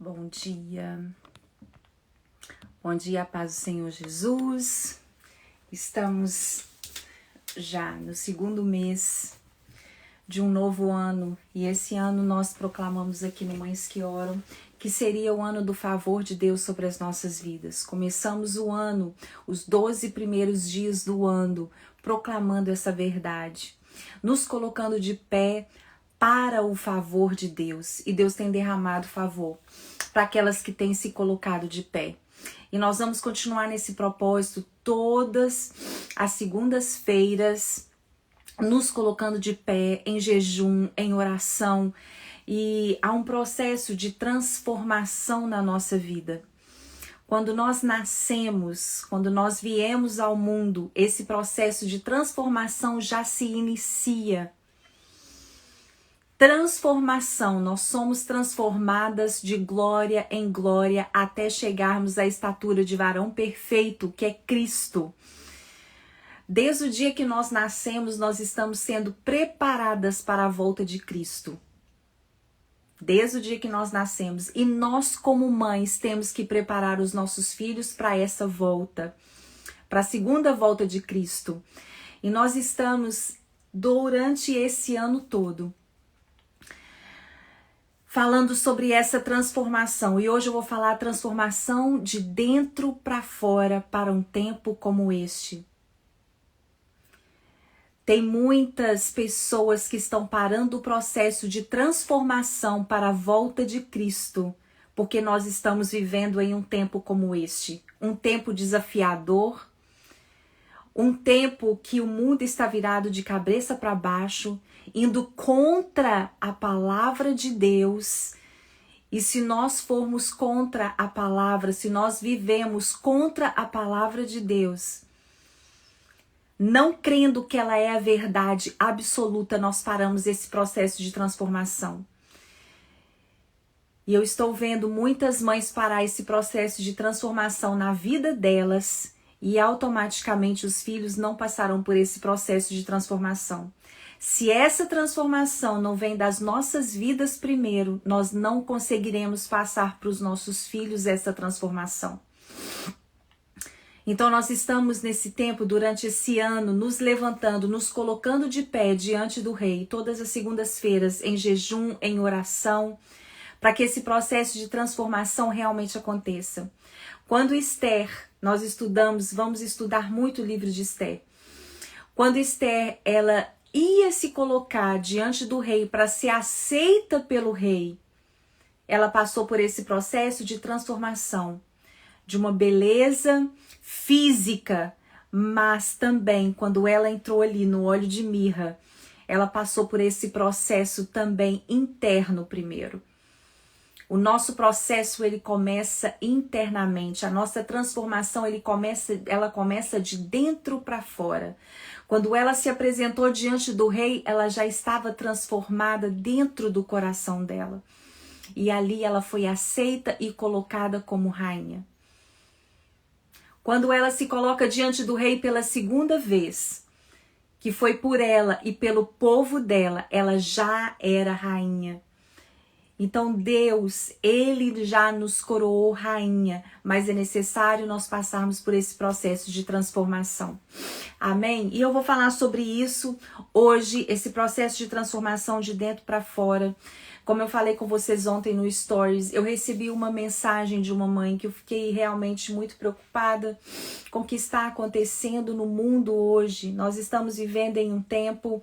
Bom dia. Bom dia, a paz do Senhor Jesus. Estamos já no segundo mês de um novo ano e esse ano nós proclamamos aqui no Mães que Oram que seria o ano do favor de Deus sobre as nossas vidas. Começamos o ano, os 12 primeiros dias do ano, proclamando essa verdade, nos colocando de pé para o favor de Deus. E Deus tem derramado favor para aquelas que têm se colocado de pé. E nós vamos continuar nesse propósito todas as segundas-feiras, nos colocando de pé, em jejum, em oração. E há um processo de transformação na nossa vida. Quando nós nascemos, quando nós viemos ao mundo, esse processo de transformação já se inicia. Transformação, nós somos transformadas de glória em glória até chegarmos à estatura de varão perfeito, que é Cristo. Desde o dia que nós nascemos, nós estamos sendo preparadas para a volta de Cristo. Desde o dia que nós nascemos. E nós, como mães, temos que preparar os nossos filhos para essa volta, para a segunda volta de Cristo. E nós estamos, durante esse ano todo, falando sobre essa transformação. E hoje eu vou falar a transformação de dentro para fora para um tempo como este. Tem muitas pessoas que estão parando o processo de transformação para a volta de Cristo, porque nós estamos vivendo em um tempo como este. Um tempo desafiador, um tempo que o mundo está virado de cabeça para baixo, indo contra a palavra de Deus. E se nós formos contra a palavra, se nós vivemos contra a palavra de Deus, não crendo que ela é a verdade absoluta, nós paramos esse processo de transformação. E eu estou vendo muitas mães parar esse processo de transformação na vida delas e automaticamente os filhos não passaram por esse processo de transformação. Se essa transformação não vem das nossas vidas primeiro, nós não conseguiremos passar para os nossos filhos essa transformação. Então nós estamos nesse tempo, durante esse ano, nos levantando, nos colocando de pé diante do Rei, todas as segundas-feiras, em jejum, em oração, para que esse processo de transformação realmente aconteça. Quando Esther, nós estudamos, vamos estudar muito o livro de Esther. Quando Esther, ela ia se colocar diante do rei para ser aceita pelo rei, ela passou por esse processo de transformação, de uma beleza física, mas também quando ela entrou ali no óleo de mirra, ela passou por esse processo também interno primeiro. O nosso processo, ele começa internamente, a nossa transformação, ela começa de dentro para fora. Quando ela se apresentou diante do rei, ela já estava transformada dentro do coração dela. E ali ela foi aceita e colocada como rainha. Quando ela se coloca diante do rei pela segunda vez, que foi por ela e pelo povo dela, ela já era rainha. Então Deus, Ele já nos coroou rainha, mas é necessário nós passarmos por esse processo de transformação. Amém? E eu vou falar sobre isso hoje, esse processo de transformação de dentro para fora. Como eu falei com vocês ontem no Stories, eu recebi uma mensagem de uma mãe que eu fiquei realmente muito preocupada com o que está acontecendo no mundo hoje. Nós estamos vivendo em um tempo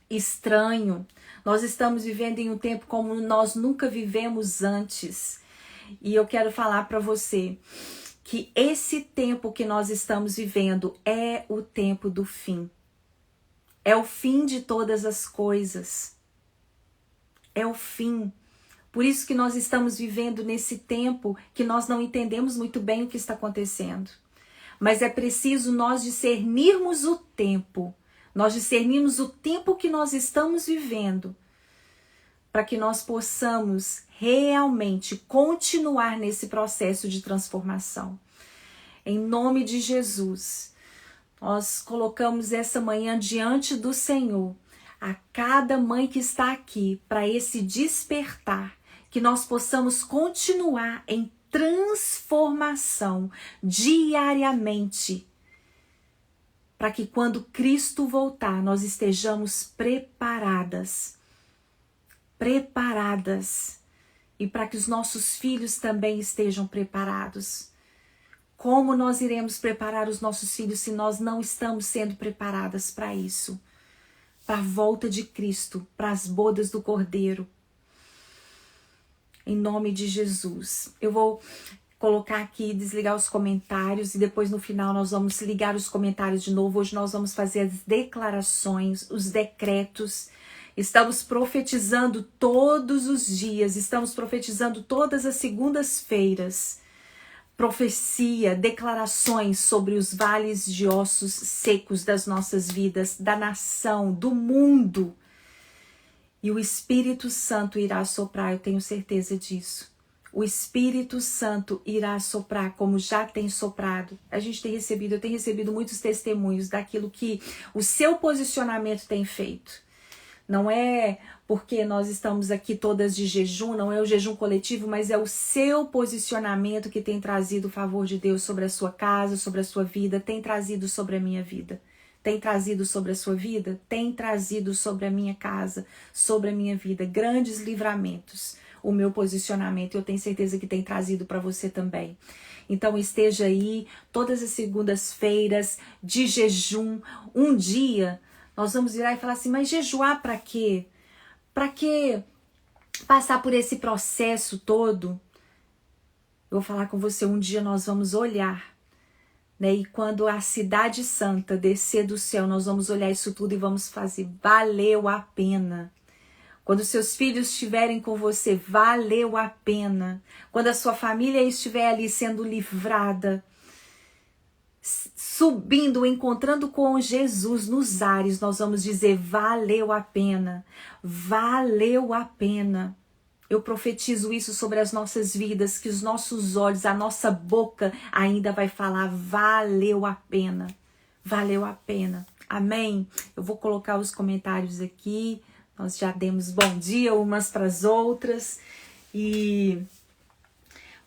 estranho. Nós estamos vivendo em um tempo como nós nunca vivemos antes. E eu quero falar para você que esse tempo que nós estamos vivendo é o tempo do fim. É o fim de todas as coisas. É o fim. Por isso que nós estamos vivendo nesse tempo que nós não entendemos muito bem o que está acontecendo. Mas é preciso nós discernirmos o tempo. Nós discernimos o tempo que nós estamos vivendo para que nós possamos realmente continuar nesse processo de transformação. Em nome de Jesus, nós colocamos essa manhã diante do Senhor, a cada mãe que está aqui, para esse despertar que nós possamos continuar em transformação diariamente, para que quando Cristo voltar, nós estejamos preparadas, e para que os nossos filhos também estejam preparados. Como nós iremos preparar os nossos filhos se nós não estamos sendo preparadas para isso? Para a volta de Cristo, para as bodas do Cordeiro. Em nome de Jesus. Eu vou colocar aqui, desligar os comentários, e depois no final nós vamos ligar os comentários de novo. Hoje nós vamos fazer as declarações, os decretos. Estamos profetizando todos os dias, estamos profetizando todas as segundas-feiras. Profecia, declarações sobre os vales de ossos secos das nossas vidas, da nação, do mundo. E o Espírito Santo irá soprar, eu tenho certeza disso. O Espírito Santo irá soprar como já tem soprado. Eu tenho recebido muitos testemunhos daquilo que o seu posicionamento tem feito. Não é porque nós estamos aqui todas de jejum, não é o jejum coletivo, mas é o seu posicionamento que tem trazido o favor de Deus sobre a sua casa, sobre a sua vida, tem trazido sobre a minha vida. Tem trazido sobre a sua vida? Tem trazido sobre a minha casa, sobre a minha vida, grandes livramentos. O meu posicionamento, eu tenho certeza que tem trazido para você também. Então esteja aí todas as segundas-feiras de jejum, um dia. Nós vamos virar e falar assim, mas jejuar para quê? Para que passar por esse processo todo? Eu vou falar com você, um dia nós vamos olhar, né? E quando a cidade santa descer do céu, nós vamos olhar isso tudo e vamos fazer, valeu a pena. Quando seus filhos estiverem com você, valeu a pena. Quando a sua família estiver ali sendo livrada, subindo, encontrando com Jesus nos ares, nós vamos dizer, valeu a pena, valeu a pena. Eu profetizo isso sobre as nossas vidas, que os nossos olhos, a nossa boca ainda vai falar, valeu a pena, valeu a pena. Amém? Eu vou colocar os comentários aqui, nós já demos bom dia umas para as outras e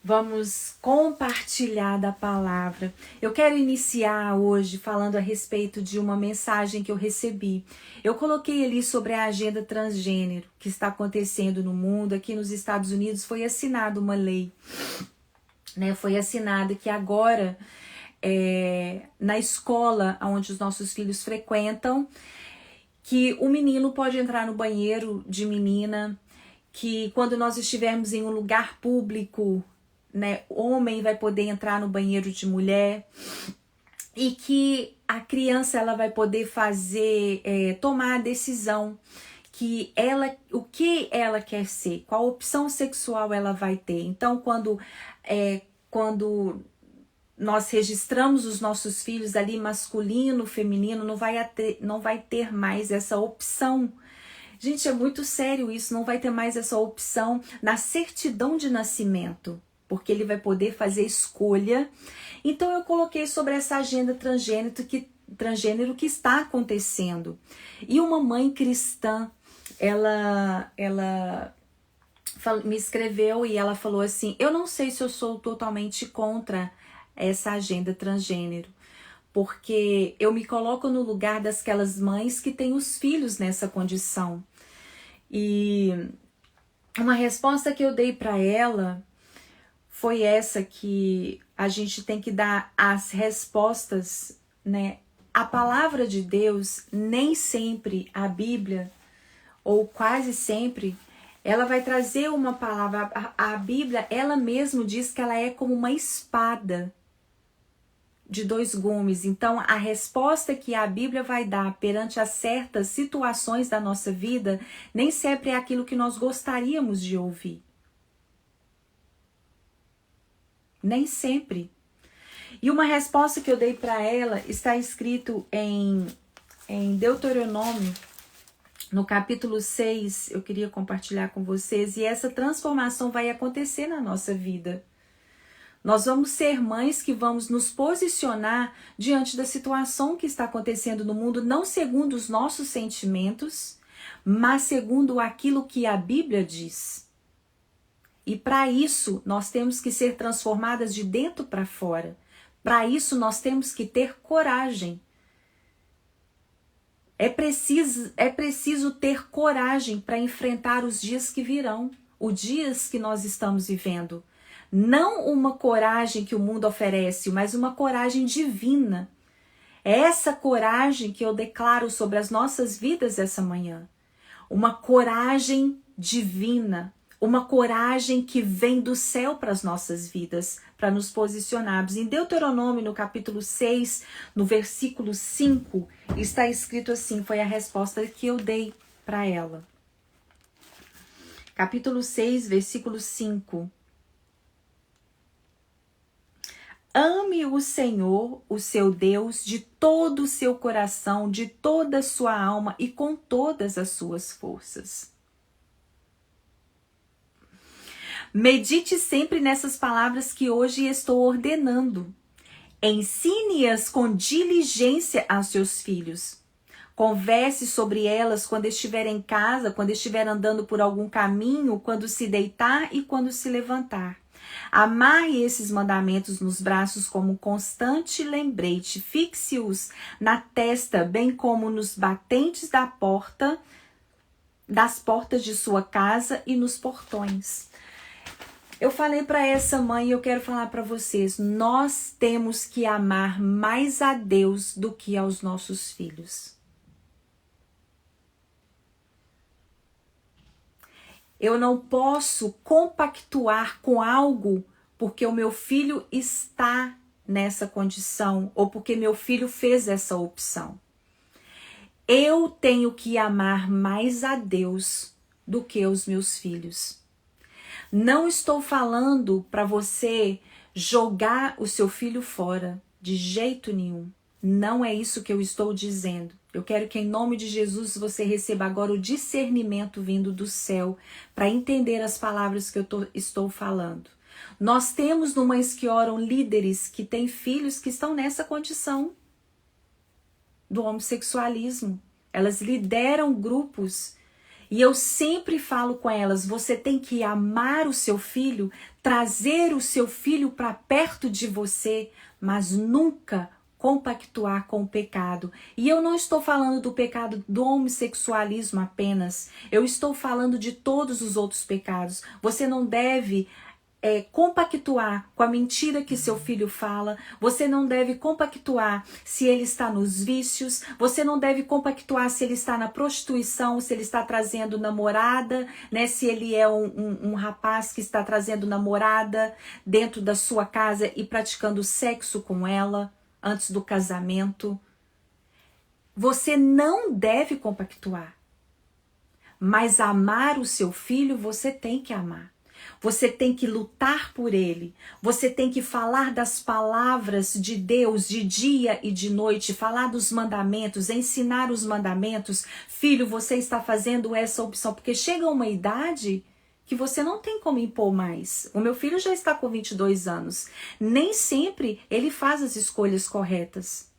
vamos compartilhar da palavra. Eu quero iniciar hoje falando a respeito de uma mensagem que eu recebi. Eu coloquei ali sobre a agenda transgênero que está acontecendo no mundo. Aqui nos Estados Unidos foi assinada uma lei, né? Foi assinada que agora, na escola onde os nossos filhos frequentam, que o menino pode entrar no banheiro de menina, que quando nós estivermos em um lugar público, né, homem vai poder entrar no banheiro de mulher, e que a criança ela vai poder fazer, tomar a decisão o que ela quer ser, qual opção sexual ela vai ter. Então, quando nós registramos os nossos filhos ali masculino, feminino, não vai ter mais essa opção. Gente, é muito sério isso, não vai ter mais essa opção na certidão de nascimento, porque ele vai poder fazer escolha. Então eu coloquei sobre essa agenda transgênero que está acontecendo. E uma mãe cristã, ela me escreveu e ela falou assim, eu não sei se eu sou totalmente contra essa agenda transgênero, porque eu me coloco no lugar daquelas mães que têm os filhos nessa condição. E uma resposta que eu dei para ela foi essa, que a gente tem que dar as respostas, né? A palavra de Deus, nem sempre a Bíblia, ou quase sempre, ela vai trazer uma palavra. A Bíblia, ela mesma diz que ela é como uma espada de dois gumes. Então, a resposta que a Bíblia vai dar perante as certas situações da nossa vida, nem sempre é aquilo que nós gostaríamos de ouvir. Nem sempre. E uma resposta que eu dei para ela está escrito em Deuteronômio, no capítulo 6, eu queria compartilhar com vocês, e essa transformação vai acontecer na nossa vida. Nós vamos ser mães que vamos nos posicionar diante da situação que está acontecendo no mundo, não segundo os nossos sentimentos, mas segundo aquilo que a Bíblia diz. E para isso, nós temos que ser transformadas de dentro para fora. Para isso, nós temos que ter coragem. É preciso ter coragem para enfrentar os dias que virão, os dias que nós estamos vivendo. Não uma coragem que o mundo oferece, mas uma coragem divina. É essa coragem que eu declaro sobre as nossas vidas essa manhã. Uma coragem divina, uma coragem que vem do céu para as nossas vidas, para nos posicionarmos. Em Deuteronômio, no capítulo 6, no versículo 5, está escrito assim, foi a resposta que eu dei para ela. Capítulo 6, versículo 5. Ame o Senhor, o seu Deus, de todo o seu coração, de toda a sua alma e com todas as suas forças. Medite sempre nessas palavras que hoje estou ordenando. Ensine-as com diligência aos seus filhos. Converse sobre elas quando estiver em casa, quando estiver andando por algum caminho, quando se deitar e quando se levantar. Amarre esses mandamentos nos braços como um constante lembrete. Fixe-os na testa, bem como nos batentes das portas de sua casa e nos portões. Eu falei para essa mãe e eu quero falar para vocês, nós temos que amar mais a Deus do que aos nossos filhos. Eu não posso compactuar com algo porque o meu filho está nessa condição ou porque meu filho fez essa opção. Eu tenho que amar mais a Deus do que os meus filhos. Não estou falando para você jogar o seu filho fora, de jeito nenhum. Não é isso que eu estou dizendo. Eu quero que em nome de Jesus você receba agora o discernimento vindo do céu para entender as palavras que eu estou falando. Nós temos no Mães que Oram líderes que têm filhos que estão nessa condição do homossexualismo. Elas lideram grupos e eu sempre falo com elas, você tem que amar o seu filho, trazer o seu filho para perto de você, mas nunca compactuar com o pecado. E eu não estou falando do pecado do homossexualismo apenas. Eu estou falando de todos os outros pecados. Você não deve compactuar com a mentira que seu filho fala. Você não deve compactuar se ele está nos vícios. Você não deve compactuar se ele está na prostituição, se ele está trazendo namorada, né? Se ele é um rapaz que está trazendo namorada dentro da sua casa e praticando sexo com ela antes do casamento. Você não deve compactuar. Mas amar o seu filho, você tem que amar. Você tem que lutar por ele. Você tem que falar das palavras de Deus de dia e de noite. Falar dos mandamentos, ensinar os mandamentos. Filho, você está fazendo essa opção. Porque chega uma idade que você não tem como impor mais. O meu filho já está com 22 anos. Nem sempre ele faz as escolhas corretas.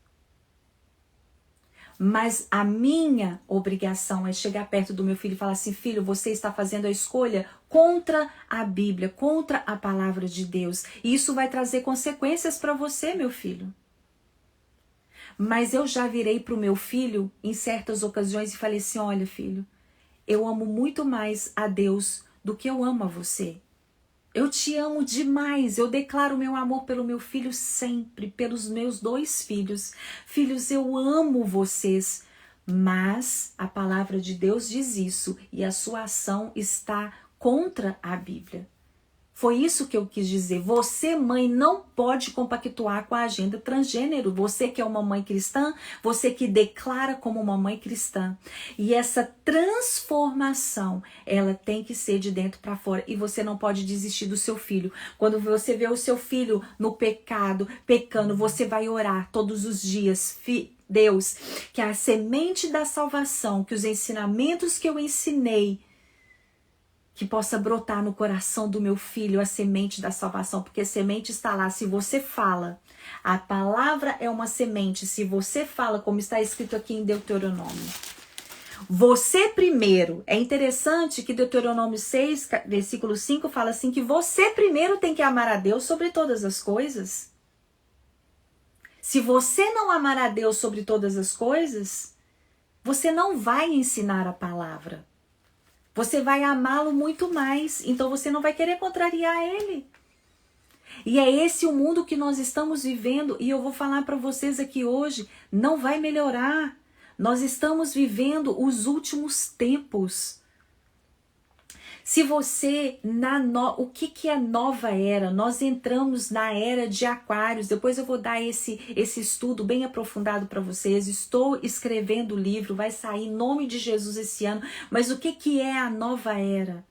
Mas a minha obrigação é chegar perto do meu filho e falar assim, filho, você está fazendo a escolha contra a Bíblia, contra a palavra de Deus. E isso vai trazer consequências para você, meu filho. Mas eu já virei para o meu filho em certas ocasiões e falei assim, olha, filho, eu amo muito mais a Deus do que eu amo a você. Eu te amo demais, eu declaro meu amor pelo meu filho sempre, pelos meus 2 filhos. Filhos, eu amo vocês, mas a palavra de Deus diz isso e a sua ação está contra a Bíblia. Foi isso que eu quis dizer. Você, mãe, não pode compactuar com a agenda transgênero. Você que é uma mãe cristã, você que declara como uma mãe cristã. E essa transformação, ela tem que ser de dentro para fora. E você não pode desistir do seu filho. Quando você vê o seu filho no pecado, pecando, você vai orar todos os dias. Deus, que a semente da salvação, que os ensinamentos que eu ensinei, que possa brotar no coração do meu filho a semente da salvação, porque a semente está lá. Se você fala, a palavra é uma semente. Se você fala, como está escrito aqui em Deuteronômio, Você primeiro. É interessante que Deuteronômio 6, versículo 5, fala assim que você primeiro tem que amar a Deus sobre todas as coisas. Se você não amar a Deus sobre todas as coisas, você não vai ensinar a palavra. Você vai amá-lo muito mais, então você não vai querer contrariar ele. E é esse o mundo que nós estamos vivendo, e eu vou falar para vocês aqui hoje, não vai melhorar. Nós estamos vivendo os últimos tempos. Se você, o que é nova era? Nós entramos na era de Aquários. Depois eu vou dar esse estudo bem aprofundado para vocês. Estou escrevendo o livro, vai sair em nome de Jesus esse ano. Mas o que é a nova era?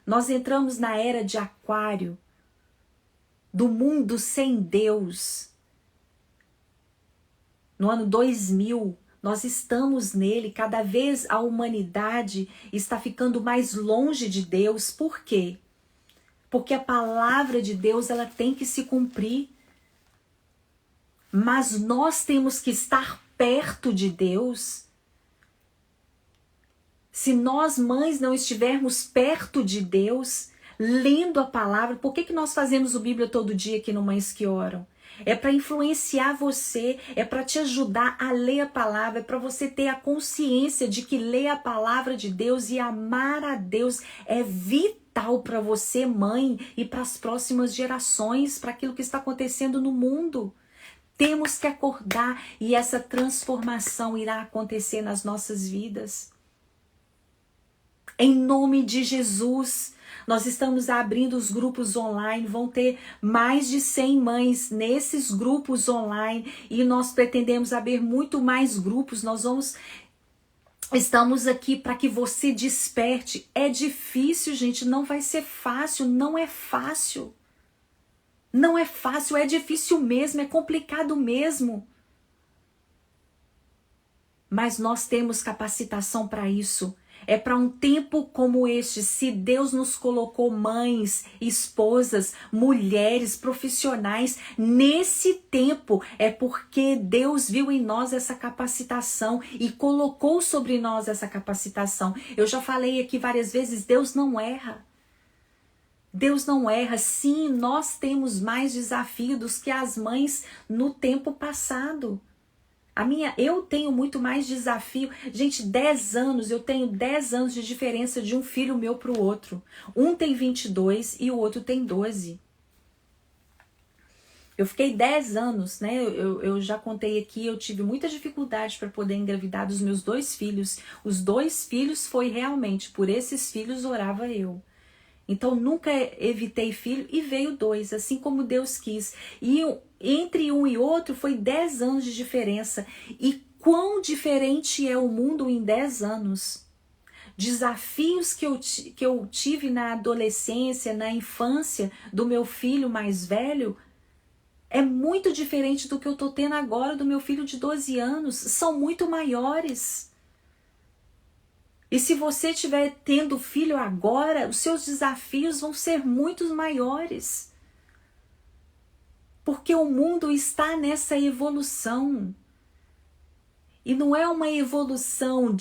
Nós entramos na era de Aquário, do mundo sem Deus. No ano 2000, nós estamos nele, cada vez a humanidade está ficando mais longe de Deus. Por quê? Porque a palavra de Deus ela tem que se cumprir. Mas nós temos que estar perto de Deus. Se nós, mães, não estivermos perto de Deus, lendo a palavra, por que nós fazemos o Bíblia todo dia aqui no Mães que Oram? É para influenciar você, é para te ajudar a ler a palavra, é para você ter a consciência de que ler a palavra de Deus e amar a Deus é vital para você, mãe, e para as próximas gerações, para aquilo que está acontecendo no mundo. Temos que acordar e essa transformação irá acontecer nas nossas vidas. Em nome de Jesus. Nós estamos abrindo os grupos online, vão ter mais de 100 mães nesses grupos online e nós pretendemos abrir muito mais grupos. Estamos aqui para que você desperte. É difícil, gente, não vai ser fácil, não é fácil. Não é fácil, é difícil mesmo, é complicado mesmo. Mas nós temos capacitação para isso. É para um tempo como este. Se Deus nos colocou mães, esposas, mulheres, profissionais, nesse tempo é porque Deus viu em nós essa capacitação e colocou sobre nós essa capacitação. Eu já falei aqui várias vezes, Deus não erra. Deus não erra. Sim, nós temos mais desafios que as mães no tempo passado. Eu tenho muito mais desafio. Gente, 10 anos, eu tenho 10 anos de diferença de um filho meu para o outro. Um tem 22 e o outro tem 12. Eu fiquei 10 anos, né? Eu já contei aqui, eu tive muita dificuldade para poder engravidar dos meus 2 filhos. Os 2 filhos foi realmente, por esses filhos orava eu. Então nunca evitei filho e veio 2, assim como Deus quis. E entre um e outro foi 10 anos de diferença. E quão diferente é o mundo em 10 anos. Desafios que eu tive na adolescência, na infância do meu filho mais velho, é muito diferente do que eu estou tendo agora do meu filho de 12 anos. São muito maiores. E se você estiver tendo filho agora, os seus desafios vão ser muito maiores. Porque o mundo está nessa evolução. E não é uma evolução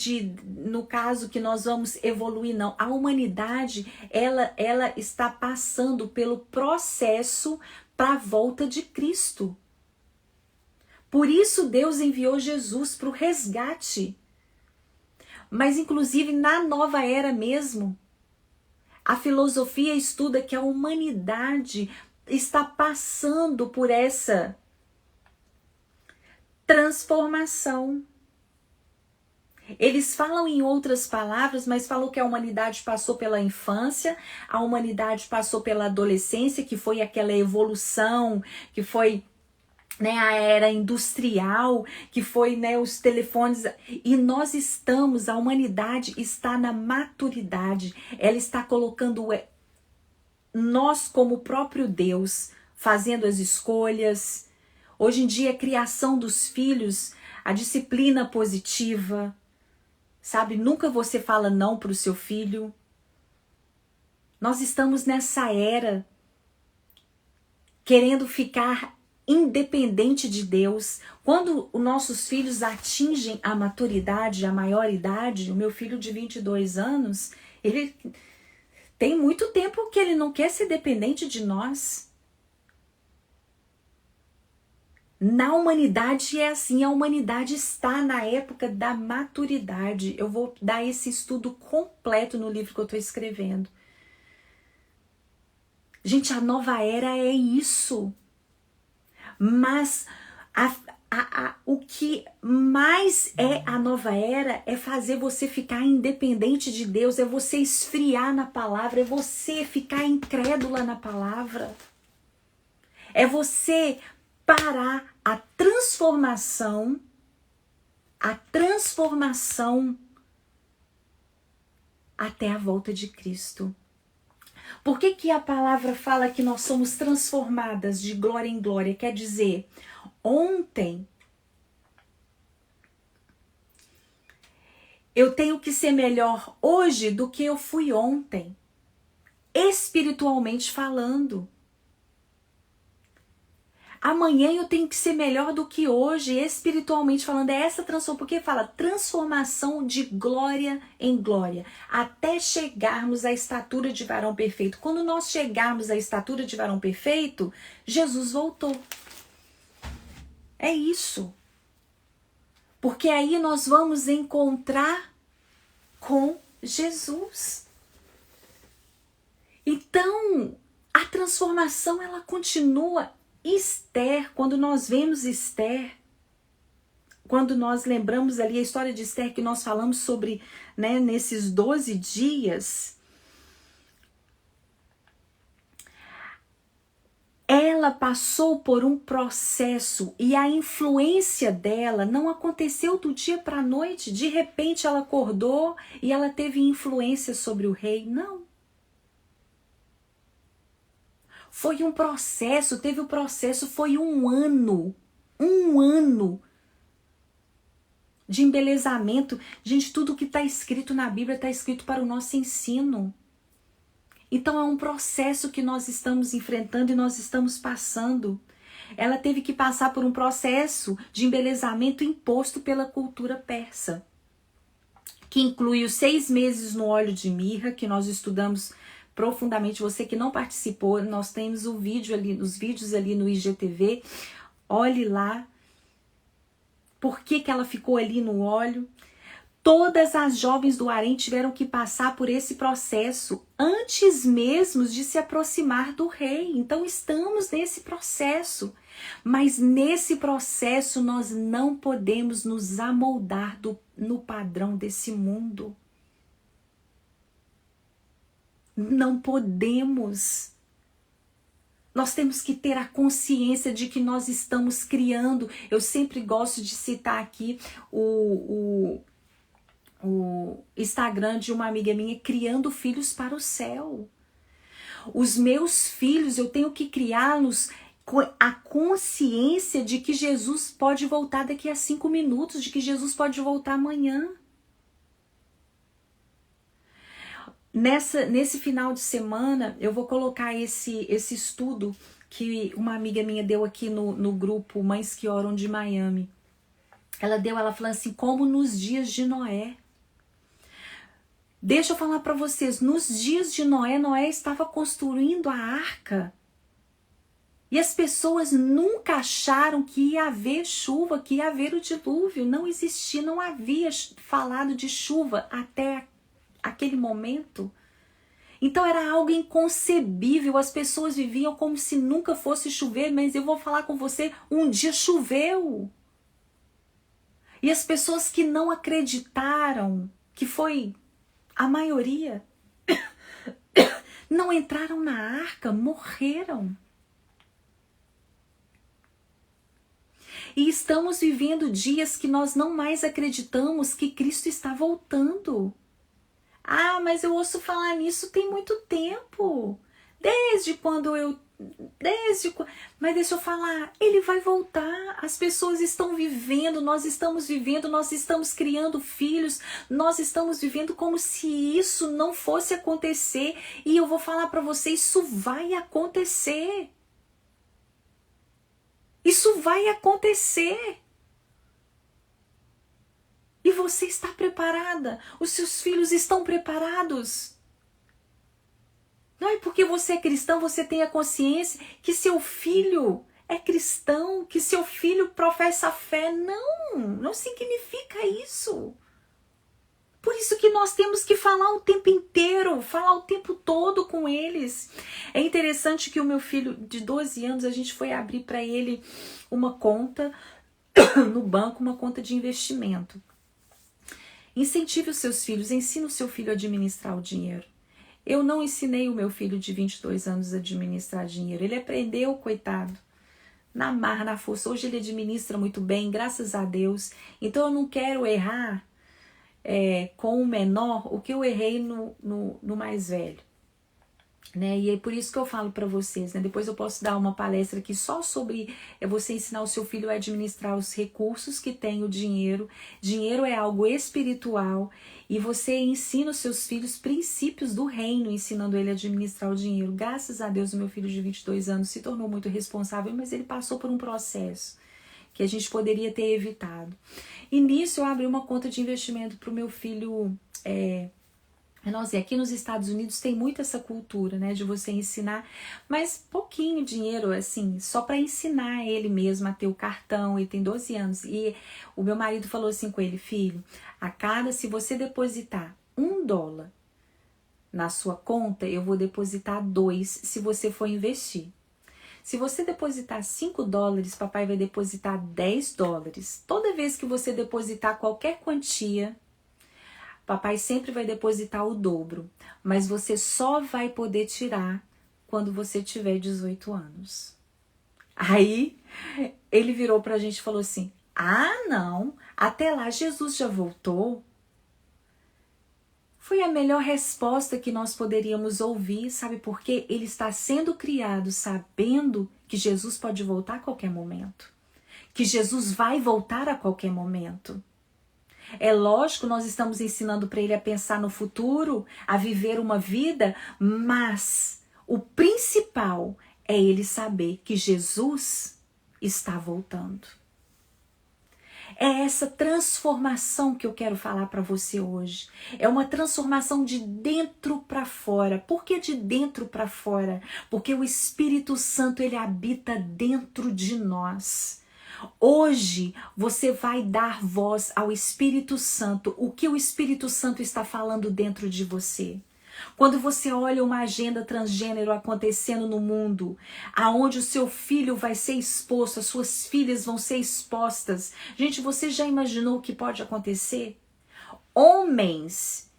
no caso que nós vamos evoluir, não. A humanidade, ela está passando pelo processo para a volta de Cristo. Por isso Deus enviou Jesus para o resgate. Mas inclusive na nova era mesmo, a filosofia estuda que a humanidade está passando por essa transformação. Eles falam em outras palavras, mas falam que a humanidade passou pela infância, a humanidade passou pela adolescência, que foi aquela evolução, que foi a era industrial, que foi os telefones, e a humanidade está na maturidade, ela está colocando nós como o próprio Deus, fazendo as escolhas. Hoje em dia a criação dos filhos, a disciplina positiva, sabe, nunca você fala não para o seu filho. Nós estamos nessa era, querendo ficar independente de Deus. Quando os nossos filhos atingem a maturidade, a maioridade, o meu filho de 22 anos, ele tem muito tempo que ele não quer ser dependente de nós. Na humanidade é assim, a humanidade está na época da maturidade. Eu vou dar esse estudo completo no livro que eu estou escrevendo. Gente, a nova era é isso. Mas o que mais é a nova era é fazer você ficar independente de Deus, é você esfriar na palavra, é você ficar incrédula na palavra. É você parar a transformação até a volta de Cristo. Por que a palavra fala que nós somos transformadas de glória em glória? Quer dizer, ontem eu tenho que ser melhor hoje do que eu fui ontem, espiritualmente falando. Amanhã eu tenho que ser melhor do que hoje, espiritualmente falando. É essa transformação, porque fala transformação de glória em glória, até chegarmos à estatura de varão perfeito. Quando nós chegarmos à estatura de varão perfeito, Jesus voltou. É isso. Porque aí nós vamos encontrar com Jesus. Então, a transformação ela continua. Esther, quando nós vemos Esther, quando nós lembramos ali a história de Esther que nós falamos sobre, né, nesses 12 dias, ela passou por um processo e a influência dela não aconteceu do dia para a noite. De repente ela acordou e ela teve influência sobre o rei. Não. Foi um processo, teve o processo, foi um ano de embelezamento. Gente, tudo que está escrito na Bíblia está escrito para o nosso ensino. Então é um processo que nós estamos enfrentando e nós estamos passando. Ela teve que passar por um processo de embelezamento imposto pela cultura persa, que inclui os 6 meses no óleo de mirra, que nós estudamos profundamente. Você que não participou, nós temos o vídeo ali, os vídeos ali no IGTV. Olhe lá. Por que ela ficou ali no óleo? Todas as jovens do harém tiveram que passar por esse processo antes mesmo de se aproximar do rei. Então estamos nesse processo. Mas nesse processo nós não podemos nos amoldar no padrão desse mundo. Não podemos. Nós temos que ter a consciência de que nós estamos criando. Eu sempre gosto de citar aqui o Instagram de uma amiga minha, Criando Filhos para o Céu. Os meus filhos, eu tenho que criá-los com a consciência de que Jesus pode voltar daqui a 5 minutos, de que Jesus pode voltar amanhã. Nesse final de semana, eu vou colocar esse estudo que uma amiga minha deu aqui no grupo Mães que Oram de Miami. Ela falou assim, como nos dias de Noé. Deixa eu falar para vocês, nos dias de Noé, Noé estava construindo a arca. E as pessoas nunca acharam que ia haver chuva, que ia haver o dilúvio. Não existia, não havia falado de chuva até aquele momento. Então era algo inconcebível, as pessoas viviam como se nunca fosse chover, mas eu vou falar com você, um dia choveu. E as pessoas que não acreditaram, que foi a maioria, não entraram na arca, morreram. E estamos vivendo dias que nós não mais acreditamos que Cristo está voltando. Ah, mas eu ouço falar nisso tem muito tempo. Mas deixa eu falar, ele vai voltar. As pessoas estão vivendo, nós estamos criando filhos, nós estamos vivendo como se isso não fosse acontecer. E eu vou falar para você, isso vai acontecer. Isso vai acontecer. E você está preparada. Os seus filhos estão preparados. Não é porque você é cristão, você tem a consciência que seu filho é cristão, que seu filho professa a fé. Não significa isso. Por isso que nós temos que falar o tempo inteiro, falar o tempo todo com eles. É interessante que o meu filho de 12 anos, a gente foi abrir para ele uma conta no banco, uma conta de investimento. Incentive os seus filhos, ensine o seu filho a administrar o dinheiro. Eu não ensinei o meu filho de 22 anos a administrar dinheiro. Ele aprendeu, coitado, na marra, na força. Hoje ele administra muito bem, graças a Deus. Então eu não quero errar com o menor o que eu errei no mais velho. Né? E é por isso que eu falo para vocês, né? Depois eu posso dar uma palestra aqui só sobre você ensinar o seu filho a administrar os recursos que tem o dinheiro. Dinheiro é algo espiritual e você ensina os seus filhos princípios do reino, ensinando ele a administrar o dinheiro. Graças a Deus o meu filho de 22 anos se tornou muito responsável, mas ele passou por um processo que a gente poderia ter evitado. E nisso eu abri uma conta de investimento para o meu filho. Nós, aqui nos Estados Unidos tem muito essa cultura, né, de você ensinar, mas pouquinho dinheiro, assim, só para ensinar ele mesmo a ter o cartão. Ele tem 12 anos e o meu marido falou assim com ele: filho, se você depositar $1 na sua conta, eu vou depositar 2 se você for investir. Se você depositar $5, papai vai depositar $10. Toda vez que você depositar qualquer quantia, papai sempre vai depositar o dobro, mas você só vai poder tirar quando você tiver 18 anos. Aí ele virou pra gente e falou assim: ah, não, até lá Jesus já voltou. Foi a melhor resposta que nós poderíamos ouvir, sabe por quê? Ele está sendo criado sabendo que Jesus pode voltar a qualquer momento, que Jesus vai voltar a qualquer momento. É lógico, nós estamos ensinando para ele a pensar no futuro, a viver uma vida, mas o principal é ele saber que Jesus está voltando. É essa transformação que eu quero falar para você hoje. É uma transformação de dentro para fora. Por que de dentro para fora? Porque o Espírito Santo, ele habita dentro de nós. Hoje você vai dar voz ao Espírito Santo. O que o Espírito Santo está falando dentro de você? Quando você olha uma agenda transgênero acontecendo no mundo, aonde o seu filho vai ser exposto, as suas filhas vão ser expostas. Gente, você já imaginou o que pode acontecer? Homens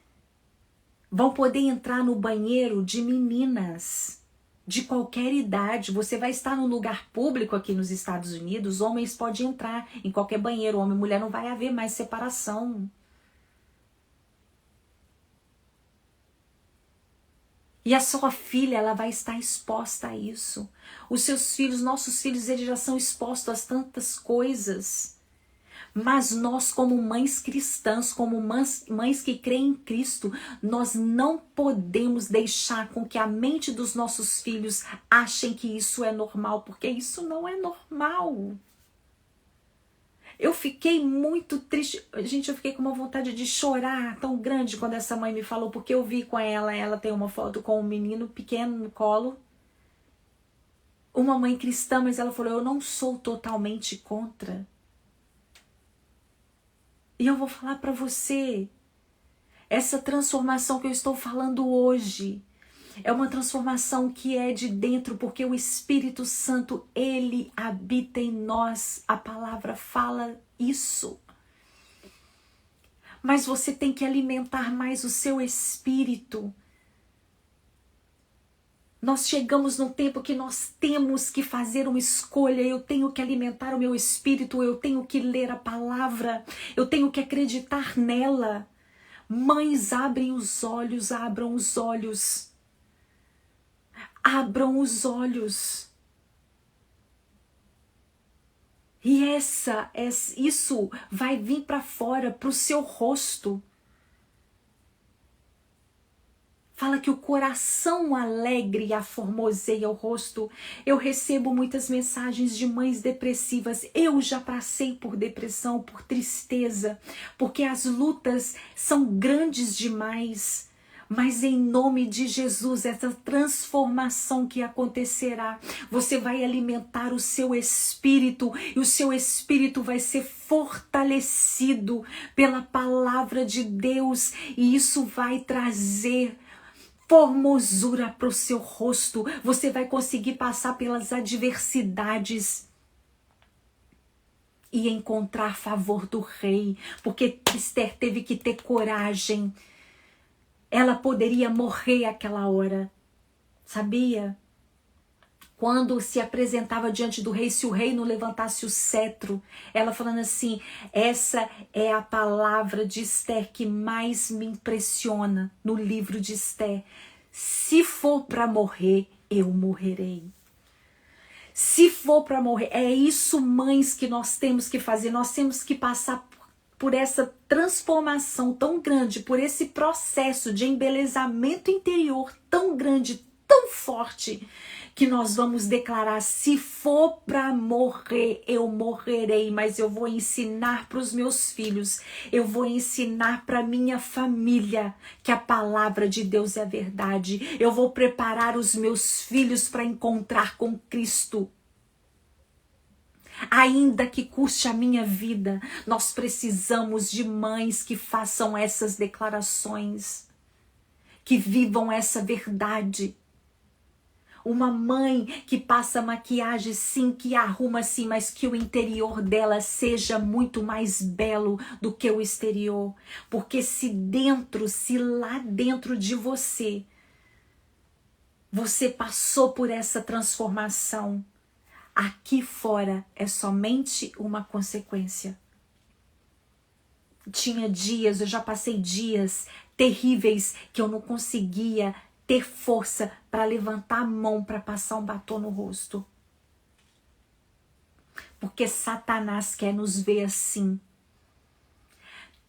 vão poder entrar no banheiro de meninas de qualquer idade. Você vai estar num lugar público aqui nos Estados Unidos, homens podem entrar em qualquer banheiro, homem e mulher, não vai haver mais separação. E a sua filha, ela vai estar exposta a isso. Os seus filhos, nossos filhos, eles já são expostos a tantas coisas. Mas nós, como mães cristãs, como mães que creem em Cristo, nós não podemos deixar com que a mente dos nossos filhos achem que isso é normal, porque isso não é normal. Eu fiquei muito triste, gente, eu fiquei com uma vontade de chorar tão grande quando essa mãe me falou, porque eu vi com ela tem uma foto com um menino pequeno no colo, uma mãe cristã, mas ela falou: eu não sou totalmente contra. E eu vou falar para você, essa transformação que eu estou falando hoje, é uma transformação que é de dentro, porque o Espírito Santo, ele habita em nós. A palavra fala isso. Mas você tem que alimentar mais o seu espírito. Nós chegamos num tempo que nós temos que fazer uma escolha. Eu tenho que alimentar o meu espírito, eu tenho que ler a palavra, eu tenho que acreditar nela. Mães, abram os olhos. Abram os olhos. E isso vai vir para fora, para o seu rosto. Fala que o coração alegre aformoseia o rosto. Eu recebo muitas mensagens de mães depressivas. Eu já passei por depressão, por tristeza, porque as lutas são grandes demais. Mas em nome de Jesus, essa transformação que acontecerá, você vai alimentar o seu espírito e o seu espírito vai ser fortalecido pela palavra de Deus e isso vai trazer formosura para o seu rosto. Você vai conseguir passar pelas adversidades e encontrar favor do rei, porque Esther teve que ter coragem. Ela poderia morrer aquela hora, sabia? Quando se apresentava diante do rei, se o rei não levantasse o cetro, ela falando assim, essa é a palavra de Esther que mais me impressiona no livro de Esther. Se for para morrer, eu morrerei. Se for para morrer, é isso, mães, que nós temos que fazer. Nós temos que passar por essa transformação tão grande, por esse processo de embelezamento interior tão grande, tão forte, que nós vamos declarar, se for para morrer, eu morrerei, mas eu vou ensinar para os meus filhos, eu vou ensinar para minha família que a palavra de Deus é verdade, eu vou preparar os meus filhos para encontrar com Cristo. Ainda que custe a minha vida, nós precisamos de mães que façam essas declarações, que vivam essa verdade. Uma mãe que passa maquiagem sim, que arruma sim, mas que o interior dela seja muito mais belo do que o exterior. Porque se lá dentro de você, você passou por essa transformação, aqui fora é somente uma consequência. Tinha dias, eu já passei dias terríveis que eu não conseguia ter força para levantar a mão para passar um batom no rosto. Porque Satanás quer nos ver assim.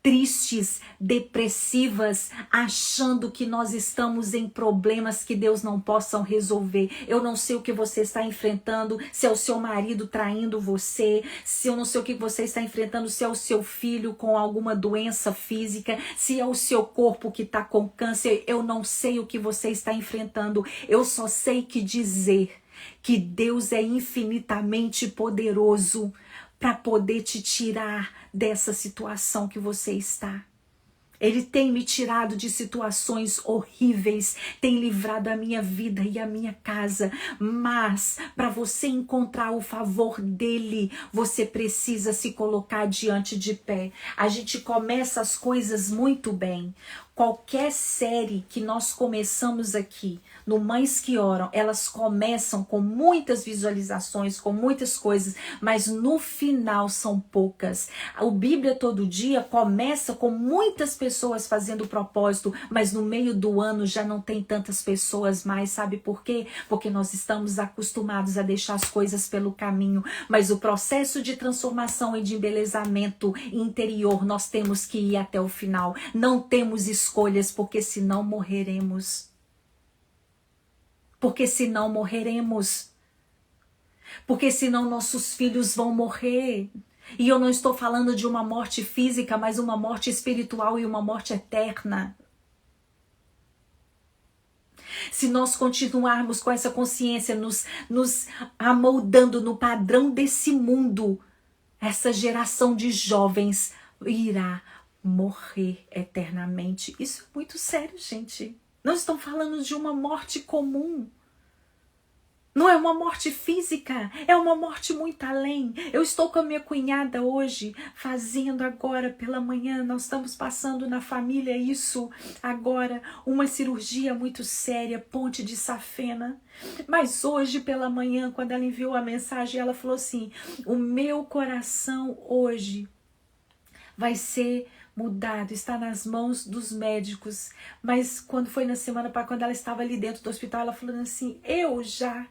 Tristes, depressivas, achando que nós estamos em problemas que Deus não possa resolver. Eu não sei o que você está enfrentando, se é o seu marido traindo você, se eu não sei o que você está enfrentando, se é o seu filho com alguma doença física, se é o seu corpo que está com câncer, eu não sei o que você está enfrentando. Eu só sei que dizer que Deus é infinitamente poderoso para poder te tirar dessa situação que você está. Ele tem me tirado de situações horríveis, tem livrado a minha vida e a minha casa, mas para você encontrar o favor dele, você precisa se colocar diante de pé. A gente começa as coisas muito bem. Qualquer série que nós começamos aqui, no Mães que Oram, elas começam com muitas visualizações, com muitas coisas, mas no final são poucas. O Bíblia Todo Dia começa com muitas pessoas fazendo propósito, mas no meio do ano já não tem tantas pessoas mais, sabe por quê? Porque nós estamos acostumados a deixar as coisas pelo caminho, mas o processo de transformação e de embelezamento interior, nós temos que ir até o final. Não temos escolhas, porque senão morreremos. Porque senão morreremos. Porque senão nossos filhos vão morrer. E eu não estou falando de uma morte física, mas uma morte espiritual e uma morte eterna. Se nós continuarmos com essa consciência, nos amoldando no padrão desse mundo, essa geração de jovens irá morrer eternamente. Isso é muito sério, gente. Não estão falando de uma morte comum. Não é uma morte física, é uma morte muito além. Eu estou com a minha cunhada hoje, fazendo agora pela manhã, nós estamos passando na família isso agora, uma cirurgia muito séria, ponte de safena. Mas hoje pela manhã, quando ela enviou a mensagem, ela falou assim, o meu coração hoje vai ser mudado, está nas mãos dos médicos. Mas quando foi na semana para quando ela estava ali dentro do hospital, ela falando assim, eu já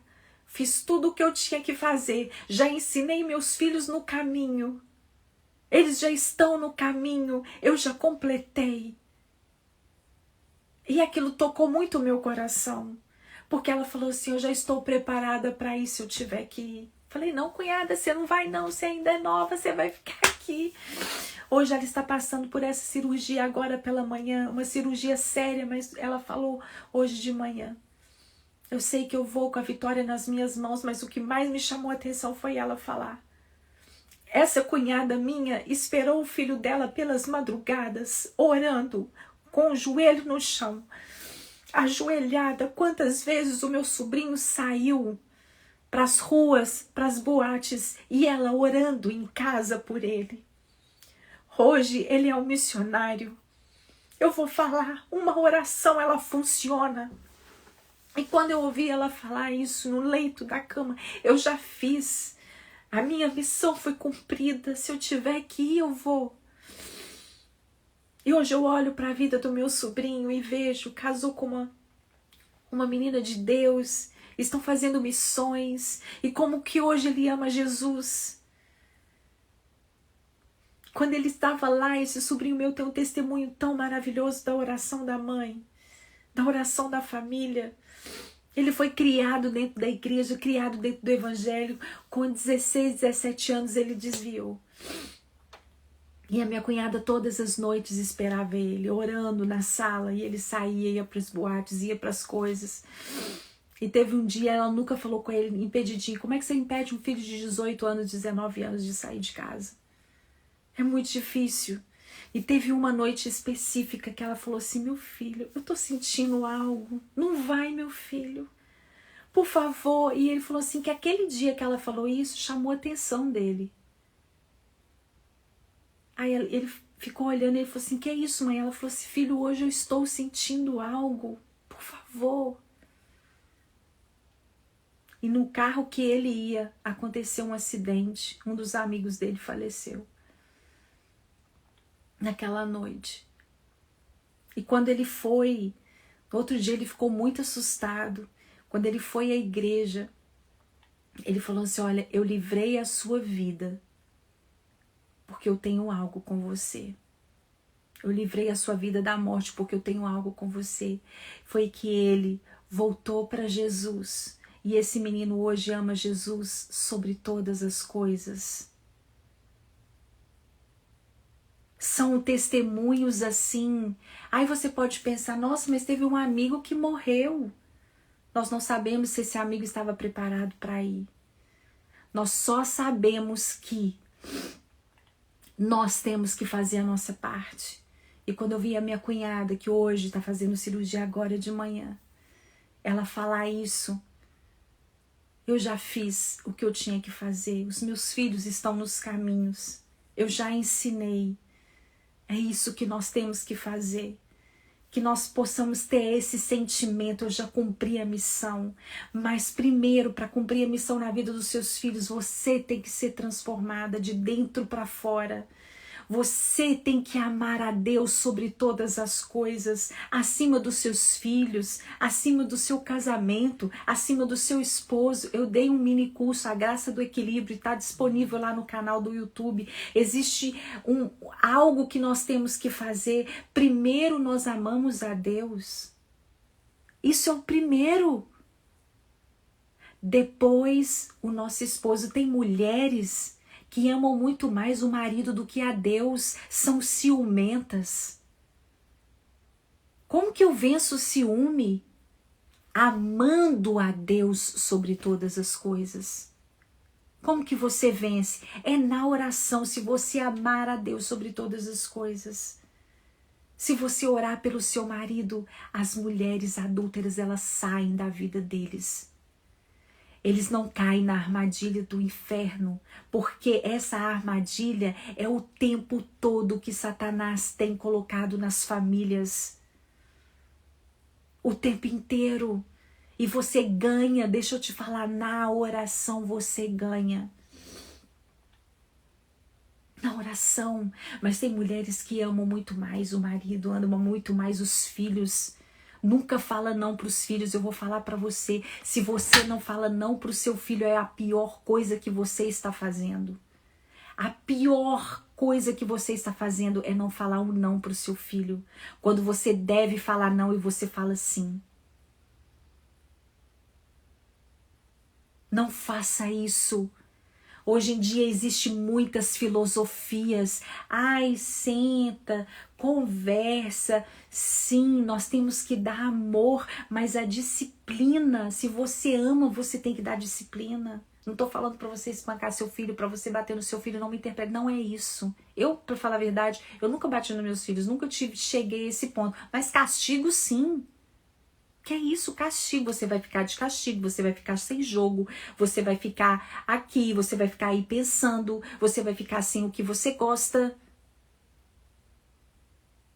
fiz tudo o que eu tinha que fazer, já ensinei meus filhos no caminho, eles já estão no caminho, eu já completei. E aquilo tocou muito o meu coração. Porque ela falou assim, eu já estou preparada para ir se eu tiver que ir. Falei, não, cunhada, você não vai não, você ainda é nova, você vai ficar aqui. Hoje ela está passando por essa cirurgia agora pela manhã, uma cirurgia séria, mas ela falou hoje de manhã. Eu sei que eu vou com a vitória nas minhas mãos, mas o que mais me chamou a atenção foi ela falar. Essa cunhada minha esperou o filho dela pelas madrugadas, orando, com o joelho no chão, ajoelhada. Quantas vezes o meu sobrinho saiu para as ruas, para as boates, e ela orando em casa por ele. Hoje ele é um missionário. Eu vou falar, uma oração, ela funciona. E quando eu ouvi ela falar isso no leito da cama, eu já fiz. A minha missão foi cumprida. Se eu tiver que ir, eu vou. E hoje eu olho para a vida do meu sobrinho e vejo, casou com uma menina de Deus, estão fazendo missões, e como que hoje ele ama Jesus. Quando ele estava lá, esse sobrinho meu tem um testemunho tão maravilhoso da oração da mãe, da oração da família. Ele foi criado dentro da igreja, criado dentro do evangelho. Com 16, 17 anos ele desviou. E a minha cunhada todas as noites esperava ele, orando na sala. E ele saía, ia para os boates, ia para as coisas. E teve um dia, ela nunca falou com ele, impedidinho. Como é que você impede um filho de 18 anos, 19 anos de sair de casa? É muito difícil. E teve uma noite específica que ela falou assim, meu filho, eu tô sentindo algo. Não vai, meu filho. Por favor. E ele falou assim, que aquele dia que ela falou isso, chamou a atenção dele. Aí ele ficou olhando e ele falou assim, que é isso, mãe? Ela falou assim, filho, hoje eu estou sentindo algo. Por favor. E no carro que ele ia, aconteceu um acidente. Um dos amigos dele faleceu. Naquela noite. E quando ele foi, outro dia ele ficou muito assustado. Quando ele foi à igreja, ele falou assim, olha, eu livrei a sua vida, porque eu tenho algo com você. Eu livrei a sua vida da morte, porque eu tenho algo com você. Foi que ele voltou para Jesus. E esse menino hoje ama Jesus sobre todas as coisas. São testemunhos assim. Aí você pode pensar, nossa, mas teve um amigo que morreu. Nós não sabemos se esse amigo estava preparado para ir. Nós só sabemos que nós temos que fazer a nossa parte. E quando eu vi a minha cunhada, que hoje está fazendo cirurgia agora de manhã, ela falar isso, eu já fiz o que eu tinha que fazer. Os meus filhos estão nos caminhos. Eu já ensinei. É isso que nós temos que fazer. Que nós possamos ter esse sentimento, eu já cumpri a missão. Mas primeiro, para cumprir a missão na vida dos seus filhos, você tem que ser transformada de dentro para fora. Você tem que amar a Deus sobre todas as coisas, acima dos seus filhos, acima do seu casamento, acima do seu esposo. Eu dei um mini curso, A Graça do Equilíbrio, está disponível lá no canal do YouTube. Existe algo que nós temos que fazer. Primeiro nós amamos a Deus. Isso é o primeiro. Depois o nosso esposo. Tem mulheres que amam muito mais o marido do que a Deus, são ciumentas. Como que eu venço o ciúme? Amando a Deus sobre todas as coisas. Como que você vence? É na oração, se você amar a Deus sobre todas as coisas. Se você orar pelo seu marido, as mulheres adúlteras, elas saem da vida deles. Eles não caem na armadilha do inferno, porque essa armadilha é o tempo todo que Satanás tem colocado nas famílias. O tempo inteiro. E você ganha, deixa eu te falar, na oração você ganha. Na oração. Mas tem mulheres que amam muito mais o marido, amam muito mais os filhos. Nunca fala não para os filhos. Eu vou falar para você. Se você não fala não para o seu filho, é a pior coisa que você está fazendo. A pior coisa que você está fazendo é não falar um não para o seu filho. Quando você deve falar não e você fala sim. Não faça isso. Hoje em dia existem muitas filosofias. Ai, senta, conversa. Sim, nós temos que dar amor, mas a disciplina, se você ama, você tem que dar disciplina. Não tô falando para você espancar seu filho, para você bater no seu filho, não me interprete, não é isso. Eu, para falar a verdade, eu nunca bati nos meus filhos, nunca cheguei a esse ponto, mas castigo sim. Que é isso, castigo, você vai ficar de castigo, você vai ficar sem jogo, você vai ficar aqui, você vai ficar aí pensando, você vai ficar sem o que você gosta.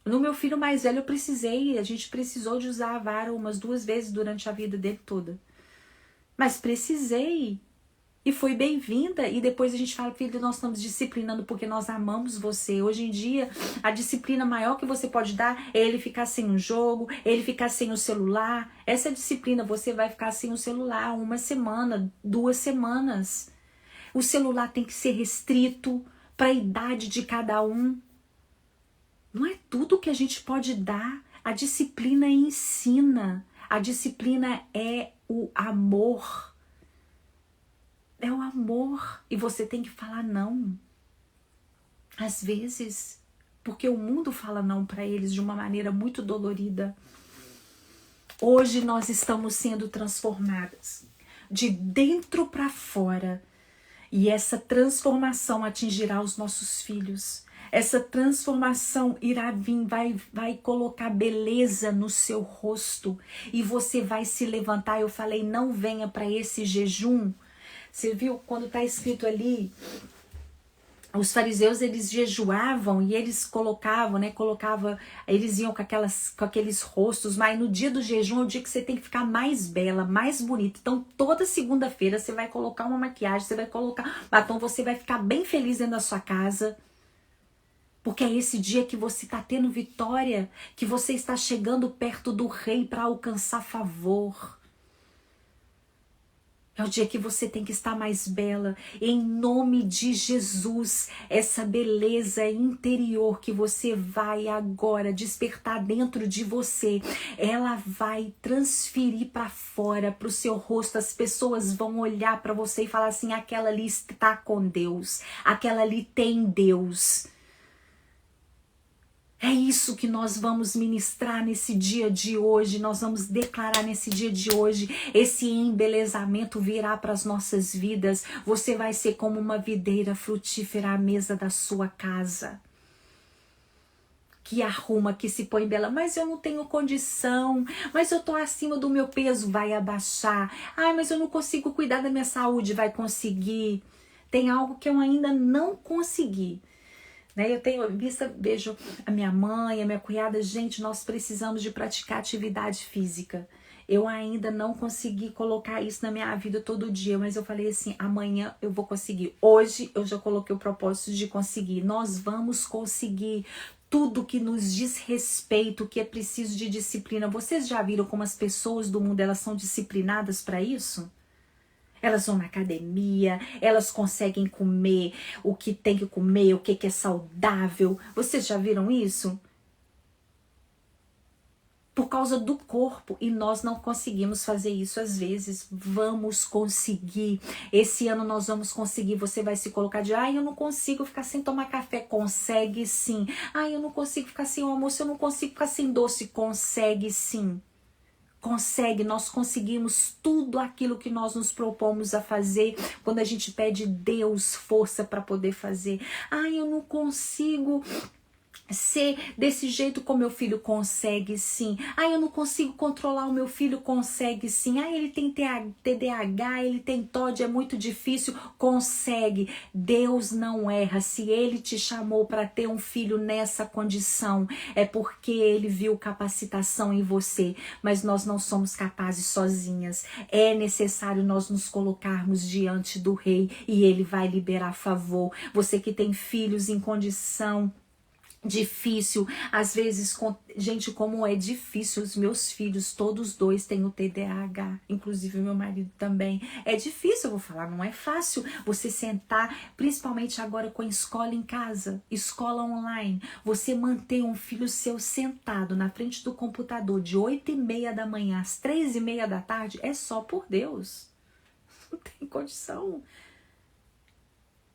No meu filho mais velho a gente precisou de usar a vara umas 2 vezes durante a vida dele toda. Mas precisei. E foi bem-vinda, e depois a gente fala, filho, nós estamos disciplinando porque nós amamos você. Hoje em dia, a disciplina maior que você pode dar é ele ficar sem um jogo, ele ficar sem o celular. Essa disciplina, você vai ficar sem o celular 1 semana, 2 semanas. O celular tem que ser restrito para a idade de cada um. Não é tudo que a gente pode dar. A disciplina ensina. A disciplina é o amor. É o amor. E você tem que falar não. Às vezes, porque o mundo fala não para eles de uma maneira muito dolorida. Hoje nós estamos sendo transformadas de dentro para fora. E essa transformação atingirá os nossos filhos. Essa transformação irá vir, vai colocar beleza no seu rosto. E você vai se levantar. Eu falei, não venha para esse jejum. Você viu quando está escrito ali, os fariseus eles jejuavam e eles colocavam, eles iam com aqueles rostos, mas no dia do jejum é o dia que você tem que ficar mais bela, mais bonita. Então toda segunda-feira você vai colocar uma maquiagem, você vai colocar batom, você vai ficar bem feliz dentro da sua casa. Porque é esse dia que você está tendo vitória, que você está chegando perto do rei para alcançar favor. É o dia que você tem que estar mais bela. Em nome de Jesus, essa beleza interior que você vai agora despertar dentro de você, ela vai transferir para fora, para o seu rosto. As pessoas vão olhar para você e falar assim, aquela ali está com Deus, aquela ali tem Deus. É isso que nós vamos ministrar nesse dia de hoje, nós vamos declarar nesse dia de hoje, esse embelezamento virá para as nossas vidas, você vai ser como uma videira frutífera à mesa da sua casa, que arruma, que se põe bela, mas eu não tenho condição, mas eu tô acima do meu peso, vai abaixar, ai, mas eu não consigo cuidar da minha saúde, vai conseguir, tem algo que eu ainda não consegui. Eu vejo a minha mãe, a minha cunhada, gente, nós precisamos de praticar atividade física. Eu ainda não consegui colocar isso na minha vida todo dia, mas eu falei assim, amanhã eu vou conseguir. Hoje eu já coloquei o propósito de conseguir. Nós vamos conseguir tudo que nos diz respeito, que é preciso de disciplina. Vocês já viram como as pessoas do mundo elas são disciplinadas para isso? Elas vão na academia, elas conseguem comer o que tem que comer, o que é saudável. Vocês já viram isso? Por causa do corpo. E nós não conseguimos fazer isso às vezes. Vamos conseguir. Esse ano nós vamos conseguir. Você vai se colocar de, eu não consigo ficar sem tomar café. Consegue sim. Eu não consigo ficar sem almoço. Eu não consigo ficar sem doce. Consegue sim. Consegue, nós conseguimos tudo aquilo que nós nos propomos a fazer quando a gente pede Deus força para poder fazer. Eu não consigo ser desse jeito como meu filho, consegue sim. Eu não consigo controlar o meu filho, consegue sim. Ele tem TDAH, ele tem TOD, é muito difícil, consegue. Deus não erra. Se ele te chamou para ter um filho nessa condição, é porque ele viu capacitação em você, mas nós não somos capazes sozinhas. É necessário nós nos colocarmos diante do rei e ele vai liberar favor. Você que tem filhos em condição difícil, às vezes, gente, como é difícil, os meus filhos, todos dois têm o TDAH, inclusive meu marido também, é difícil, eu vou falar, não é fácil você sentar, principalmente agora com a escola em casa, escola online, você manter um filho seu sentado na frente do computador de 8h30 da manhã às 3h30 da tarde, é só por Deus, não tem condição.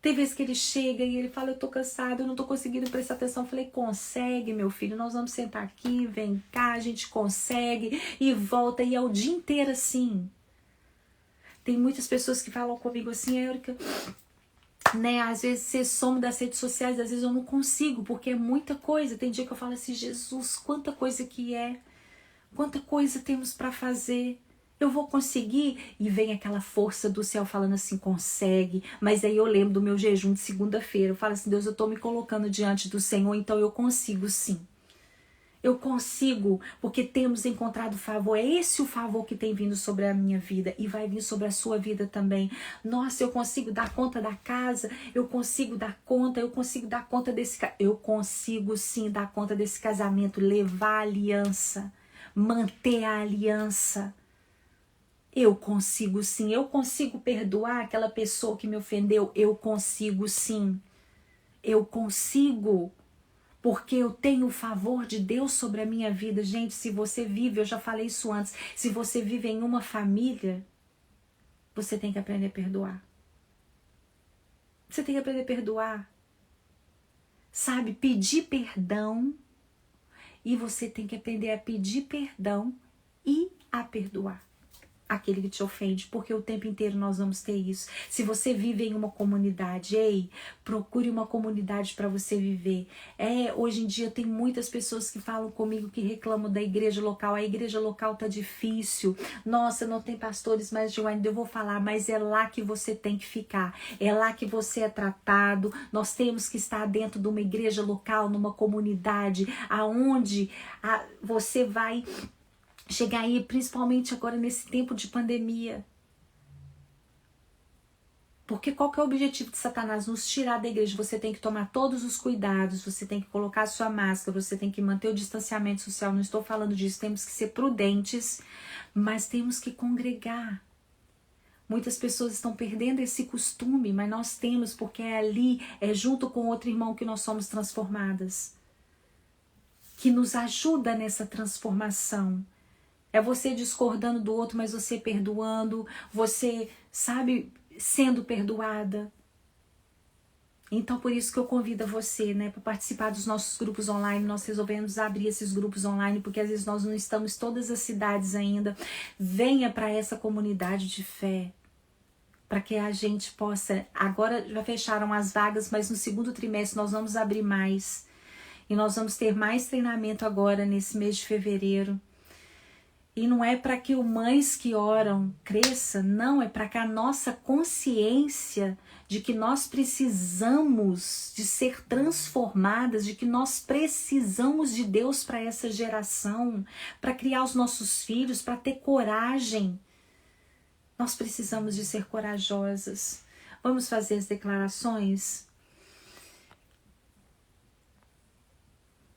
Tem vezes que ele chega e ele fala, eu tô cansado, eu não tô conseguindo prestar atenção. Eu falei, consegue, meu filho, nós vamos sentar aqui, vem cá, a gente consegue, e volta, e é o dia inteiro assim. Tem muitas pessoas que falam comigo assim, Érica, né, às vezes você some das redes sociais, às vezes eu não consigo, porque é muita coisa. Tem dia que eu falo assim, Jesus, quanta coisa que é, quanta coisa temos pra fazer. Eu vou conseguir? E vem aquela força do céu falando assim, consegue. Mas aí eu lembro do meu jejum de segunda-feira. Eu falo assim, Deus, eu tô me colocando diante do Senhor, então eu consigo sim. Eu consigo, porque temos encontrado favor. É esse o favor que tem vindo sobre a minha vida e vai vir sobre a sua vida também. Nossa, eu consigo dar conta da casa, eu consigo dar conta desse... Eu consigo sim dar conta desse casamento, levar a aliança, manter a aliança. Eu consigo sim, eu consigo perdoar aquela pessoa que me ofendeu, eu consigo sim, eu consigo, porque eu tenho o favor de Deus sobre a minha vida. Gente, se você vive, eu já falei isso antes, se você vive em uma família, você tem que aprender a perdoar. Você tem que aprender a perdoar, sabe, pedir perdão, e você tem que aprender a pedir perdão e a perdoar aquele que te ofende, porque o tempo inteiro nós vamos ter isso. Se você vive em uma comunidade, ei, procure uma comunidade para você viver. Hoje em dia tem muitas pessoas que falam comigo que reclamam da igreja local. A igreja local tá difícil. Nossa, não tem pastores mais de ainda. Eu vou falar, mas é lá que você tem que ficar. É lá que você é tratado. Nós temos que estar dentro de uma igreja local, numa comunidade, aonde você vai chegar aí, principalmente agora nesse tempo de pandemia. Porque qual que é o objetivo de Satanás? Nos tirar da igreja. Você tem que tomar todos os cuidados, você tem que colocar a sua máscara, você tem que manter o distanciamento social. Não estou falando disso, temos que ser prudentes, mas temos que congregar. Muitas pessoas estão perdendo esse costume, mas nós temos, porque é ali, é junto com outro irmão que nós somos transformadas. Que nos ajuda nessa transformação. É você discordando do outro, mas você perdoando, você, sabe, sendo perdoada. Então, por isso que eu convido você, né, para participar dos nossos grupos online. Nós resolvemos abrir esses grupos online, porque às vezes nós não estamos em todas as cidades ainda. Venha para essa comunidade de fé, para que a gente possa... Agora já fecharam as vagas, mas no segundo trimestre nós vamos abrir mais. E nós vamos ter mais treinamento agora nesse mês de fevereiro. E não é para que o Mães que Oram cresça, não, é para que a nossa consciência de que nós precisamos de ser transformadas, de que nós precisamos de Deus para essa geração, para criar os nossos filhos, para ter coragem. Nós precisamos de ser corajosas. Vamos fazer as declarações?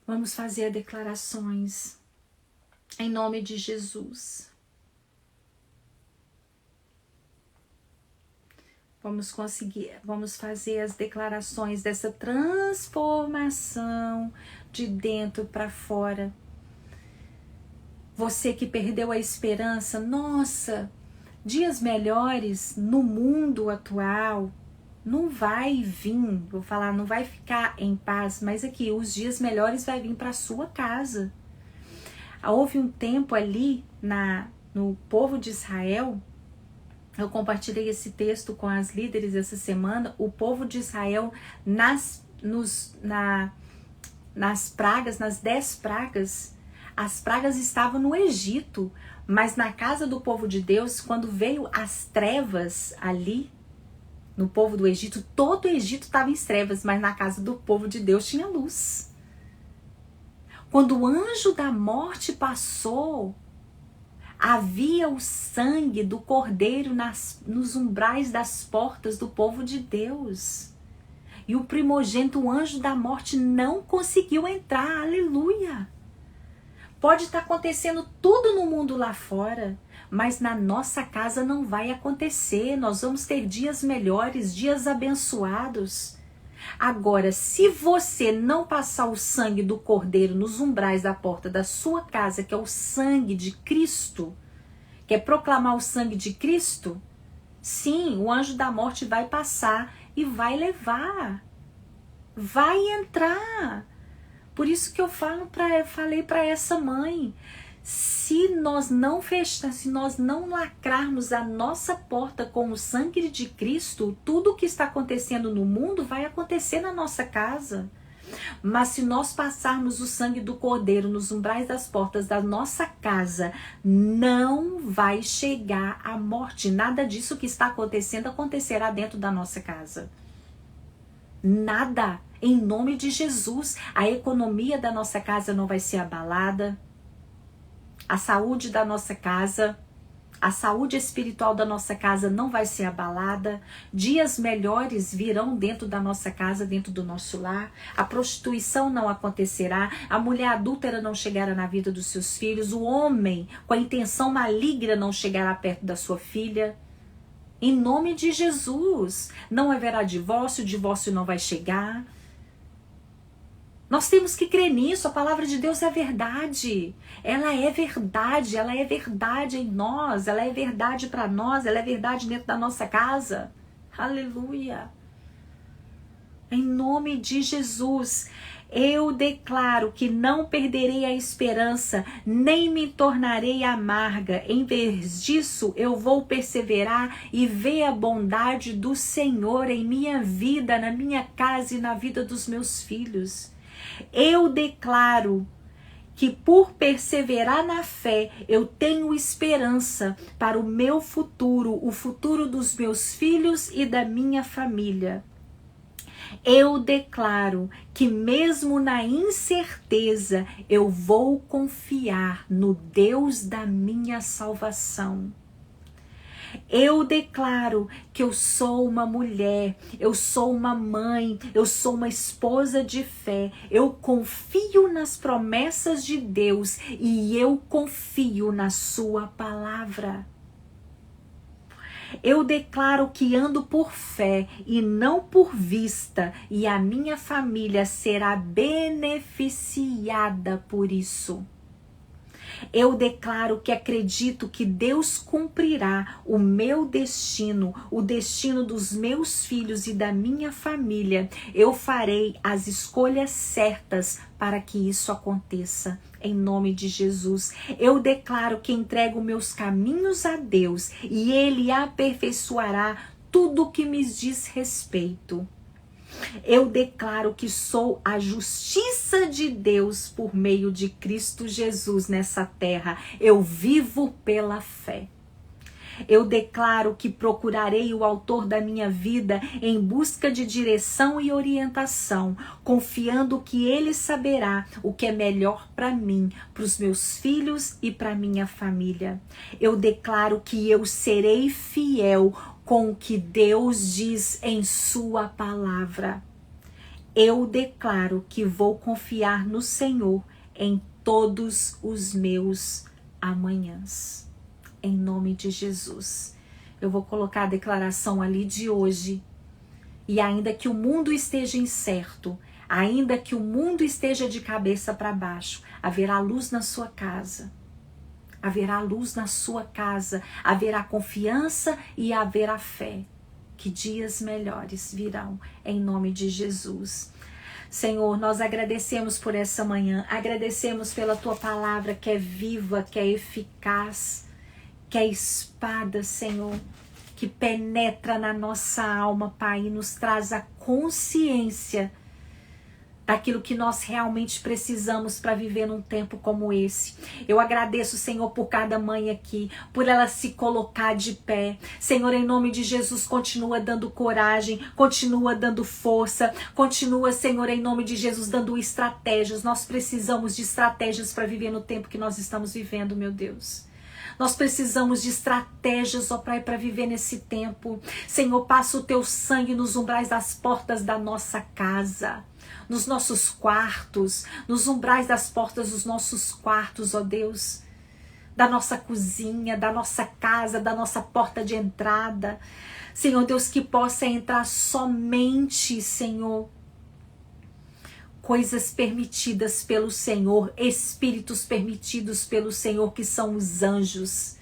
Vamos fazer as declarações. Em nome de Jesus. Vamos fazer as declarações dessa transformação de dentro para fora. Você que perdeu a esperança, nossa, dias melhores no mundo atual não vai vir, vou falar, não vai ficar em paz, mas aqui os dias melhores vai vir para sua casa. Houve um tempo ali no povo de Israel, eu compartilhei esse texto com as líderes essa semana, o povo de Israel nas pragas, nas 10 pragas, as pragas estavam no Egito, mas na casa do povo de Deus, quando veio as trevas ali, no povo do Egito, todo o Egito estava em trevas, mas na casa do povo de Deus tinha luz. Quando o anjo da morte passou, havia o sangue do cordeiro nos umbrais das portas do povo de Deus. E o primogênito, o anjo da morte, não conseguiu entrar. Aleluia! Pode estar acontecendo tudo no mundo lá fora, mas na nossa casa não vai acontecer. Nós vamos ter dias melhores, dias abençoados. Agora, se você não passar o sangue do Cordeiro nos umbrais da porta da sua casa, que é o sangue de Cristo, quer proclamar o sangue de Cristo? Sim, o anjo da morte vai passar e vai levar. Vai entrar. Por isso que eu falei para essa mãe, se nós não fecharmos, se nós não lacrarmos a nossa porta com o sangue de Cristo, tudo o que está acontecendo no mundo vai acontecer na nossa casa. Mas se nós passarmos o sangue do Cordeiro nos umbrais das portas da nossa casa, não vai chegar a morte. Nada disso que está acontecendo acontecerá dentro da nossa casa. Nada. Em nome de Jesus, a economia da nossa casa não vai ser abalada. A saúde da nossa casa, a saúde espiritual da nossa casa não vai ser abalada. Dias melhores virão dentro da nossa casa, dentro do nosso lar. A prostituição não acontecerá. A mulher adúltera não chegará na vida dos seus filhos. O homem com a intenção maligna não chegará perto da sua filha. Em nome de Jesus, não haverá divórcio, o divórcio não vai chegar. Nós temos que crer nisso, a palavra de Deus é verdade. Ela é verdade em nós, ela é verdade para nós, ela é verdade dentro da nossa casa. Aleluia. Em nome de Jesus, eu declaro que não perderei a esperança, nem me tornarei amarga. Em vez disso, eu vou perseverar e ver a bondade do Senhor em minha vida, na minha casa e na vida dos meus filhos. Eu declaro que por perseverar na fé, eu tenho esperança para o meu futuro, o futuro dos meus filhos e da minha família. Eu declaro que mesmo na incerteza, eu vou confiar no Deus da minha salvação. Eu declaro que eu sou uma mulher, eu sou uma mãe, eu sou uma esposa de fé. Eu confio nas promessas de Deus e eu confio na sua palavra. Eu declaro que ando por fé e não por vista, e a minha família será beneficiada por isso. Eu declaro que acredito que Deus cumprirá o meu destino, o destino dos meus filhos e da minha família. Eu farei as escolhas certas para que isso aconteça, em nome de Jesus. Eu declaro que entrego meus caminhos a Deus e Ele aperfeiçoará tudo o que me diz respeito. Eu declaro que sou a justiça de Deus por meio de Cristo Jesus nessa terra. Eu vivo pela fé. Eu declaro que procurarei o autor da minha vida em busca de direção e orientação, confiando que ele saberá o que é melhor para mim, para os meus filhos e para minha família. Eu declaro que eu serei fiel com o que Deus diz em sua palavra. Eu declaro que vou confiar no Senhor em todos os meus amanhãs. Em nome de Jesus. Eu vou colocar a declaração ali de hoje. E ainda que o mundo esteja incerto, ainda que o mundo esteja de cabeça para baixo, haverá luz na sua casa. Haverá luz na sua casa, haverá confiança e haverá fé. Que dias melhores virão, em nome de Jesus. Senhor, nós agradecemos por essa manhã, agradecemos pela Tua palavra que é viva, que é eficaz, que é espada, Senhor, que penetra na nossa alma, Pai, e nos traz a consciência daquilo que nós realmente precisamos para viver num tempo como esse. Eu agradeço, Senhor, por cada mãe aqui, por ela se colocar de pé. Senhor, em nome de Jesus, continua dando coragem, continua dando força, continua, Senhor, em nome de Jesus, dando estratégias. Nós precisamos de estratégias para viver no tempo que nós estamos vivendo, meu Deus. Nós precisamos de estratégias, ó Pai, para viver nesse tempo. Senhor, passa o teu sangue nos umbrais das portas da nossa casa, nos nossos quartos, nos umbrais das portas dos nossos quartos, ó Deus, da nossa cozinha, da nossa casa, da nossa porta de entrada. Senhor Deus, que possa entrar somente, Senhor, coisas permitidas pelo Senhor, espíritos permitidos pelo Senhor, que são os anjos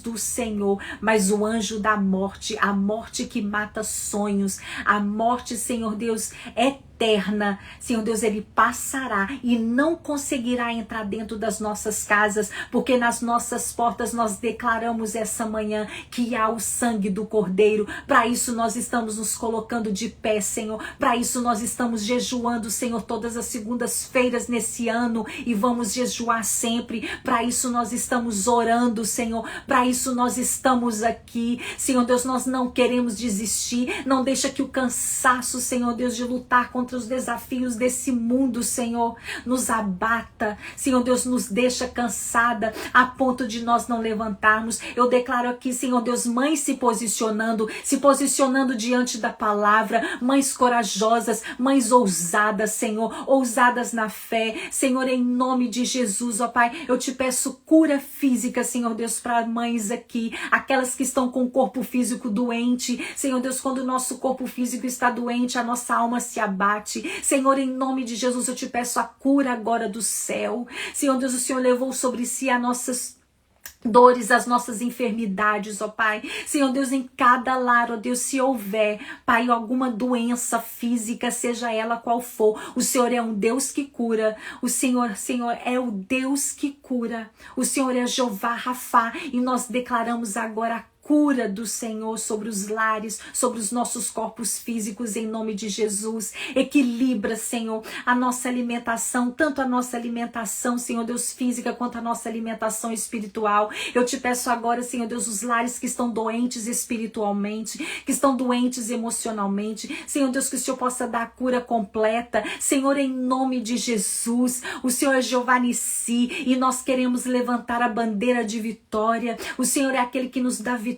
do Senhor, mas o anjo da morte, a morte que mata sonhos, a morte, Senhor Deus, eterna, Senhor Deus, ele passará e não conseguirá entrar dentro das nossas casas, porque nas nossas portas nós declaramos essa manhã que há o sangue do Cordeiro. Para isso nós estamos nos colocando de pé, Senhor, para isso nós estamos jejuando, Senhor, todas as segundas-feiras nesse ano, e vamos jejuar sempre. Para isso nós estamos orando, Senhor, para isso nós estamos aqui, Senhor Deus. Nós não queremos desistir. Não deixa que o cansaço, Senhor Deus, de lutar contra os desafios desse mundo, Senhor, nos abata, Senhor Deus, nos deixa cansada a ponto de nós não levantarmos. Eu declaro aqui, Senhor Deus, mães se posicionando diante da palavra, mães corajosas, mães ousadas, Senhor, ousadas na fé, Senhor, em nome de Jesus, ó Pai. Eu te peço cura física, Senhor Deus, para mães aqui, aquelas que estão com o corpo físico doente, Senhor Deus. Quando o nosso corpo físico está doente, a nossa alma se abate, Senhor, em nome de Jesus. Eu te peço a cura agora do céu, Senhor Deus. O Senhor levou sobre si as nossas dores, as nossas enfermidades, ó Pai. Senhor Deus, em cada lar, ó Deus, se houver, Pai, alguma doença física, seja ela qual for, o Senhor é um Deus que cura. O Senhor é o Deus que cura. O Senhor é Jeová Rafá, e nós declaramos agora a cura do Senhor sobre os lares, sobre os nossos corpos físicos, em nome de Jesus. Equilibra, Senhor, a nossa alimentação, tanto a nossa alimentação, Senhor Deus, física, quanto a nossa alimentação espiritual. Eu te peço agora, Senhor Deus, os lares que estão doentes espiritualmente, que estão doentes emocionalmente, Senhor Deus, que o Senhor possa dar a cura completa, Senhor, em nome de Jesus. O Senhor é Jeová Nissi, e nós queremos levantar a bandeira de vitória. O Senhor é aquele que nos dá vitória,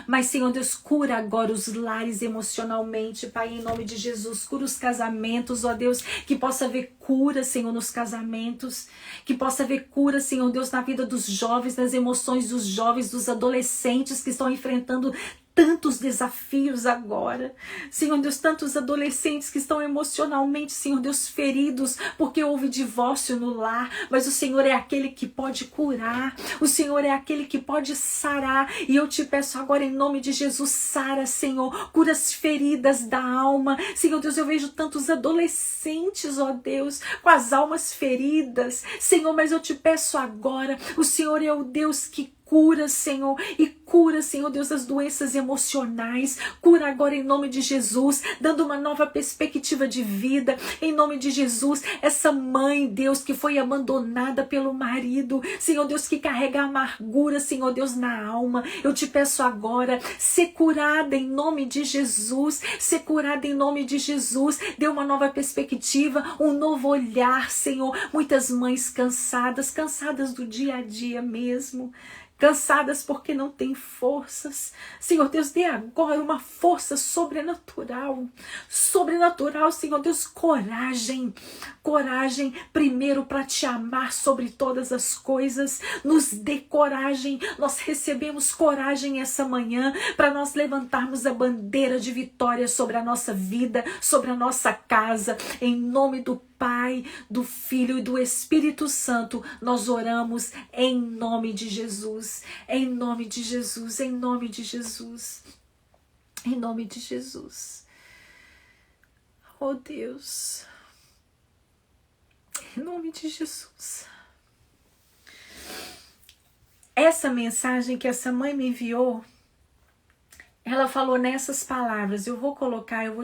mas, Senhor Deus, cura agora os lares emocionalmente, Pai, em nome de Jesus. Cura os casamentos, ó Deus, que possa haver cura, Senhor, nos casamentos, que possa haver cura, Senhor Deus, na vida dos jovens, nas emoções dos jovens, dos adolescentes que estão enfrentando tantos desafios agora, Senhor Deus, tantos adolescentes que estão emocionalmente, Senhor Deus, feridos porque houve divórcio no lar, mas o Senhor é aquele que pode curar, o Senhor é aquele que pode sarar, e eu te peço agora em nome de Jesus, sara, Senhor, cura as feridas da alma, Senhor Deus. Eu vejo tantos adolescentes, ó Deus, com as almas feridas, Senhor, mas eu te peço agora, o Senhor é o Deus que cura, Senhor, e cura, Senhor Deus, as doenças emocionais. Cura agora em nome de Jesus, dando uma nova perspectiva de vida, em nome de Jesus. Essa mãe, Deus, que foi abandonada pelo marido, Senhor Deus, que carrega amargura, Senhor Deus, na alma. Eu te peço agora, ser curada em nome de Jesus, ser curada em nome de Jesus. Dê uma nova perspectiva, um novo olhar, Senhor. Muitas mães cansadas do dia a dia mesmo, cansadas porque não têm forças. Senhor Deus, dê agora uma força sobrenatural, Senhor Deus, coragem, primeiro para te amar sobre todas as coisas. Nos dê coragem. Nós recebemos coragem essa manhã para nós levantarmos a bandeira de vitória sobre a nossa vida, sobre a nossa casa, em nome do Pai, do Filho e do Espírito Santo. Nós oramos em nome de Jesus, em nome de Jesus, em nome de Jesus, em nome de Jesus. Oh Deus, em nome de Jesus. Essa mensagem que essa mãe me enviou, ela falou nessas palavras. Eu vou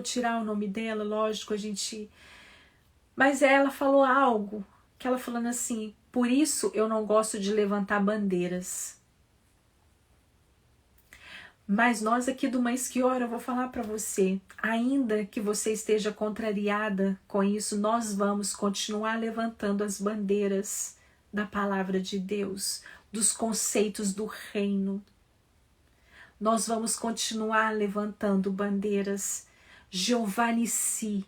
tirar o nome dela, lógico, mas ela falou algo, que ela falando assim: por isso eu não gosto de levantar bandeiras. Mas nós aqui do Mães que Ora, eu vou falar para você, ainda que você esteja contrariada com isso, nós vamos continuar levantando as bandeiras da palavra de Deus, dos conceitos do reino. Nós vamos continuar levantando bandeiras. Jeová Nissi.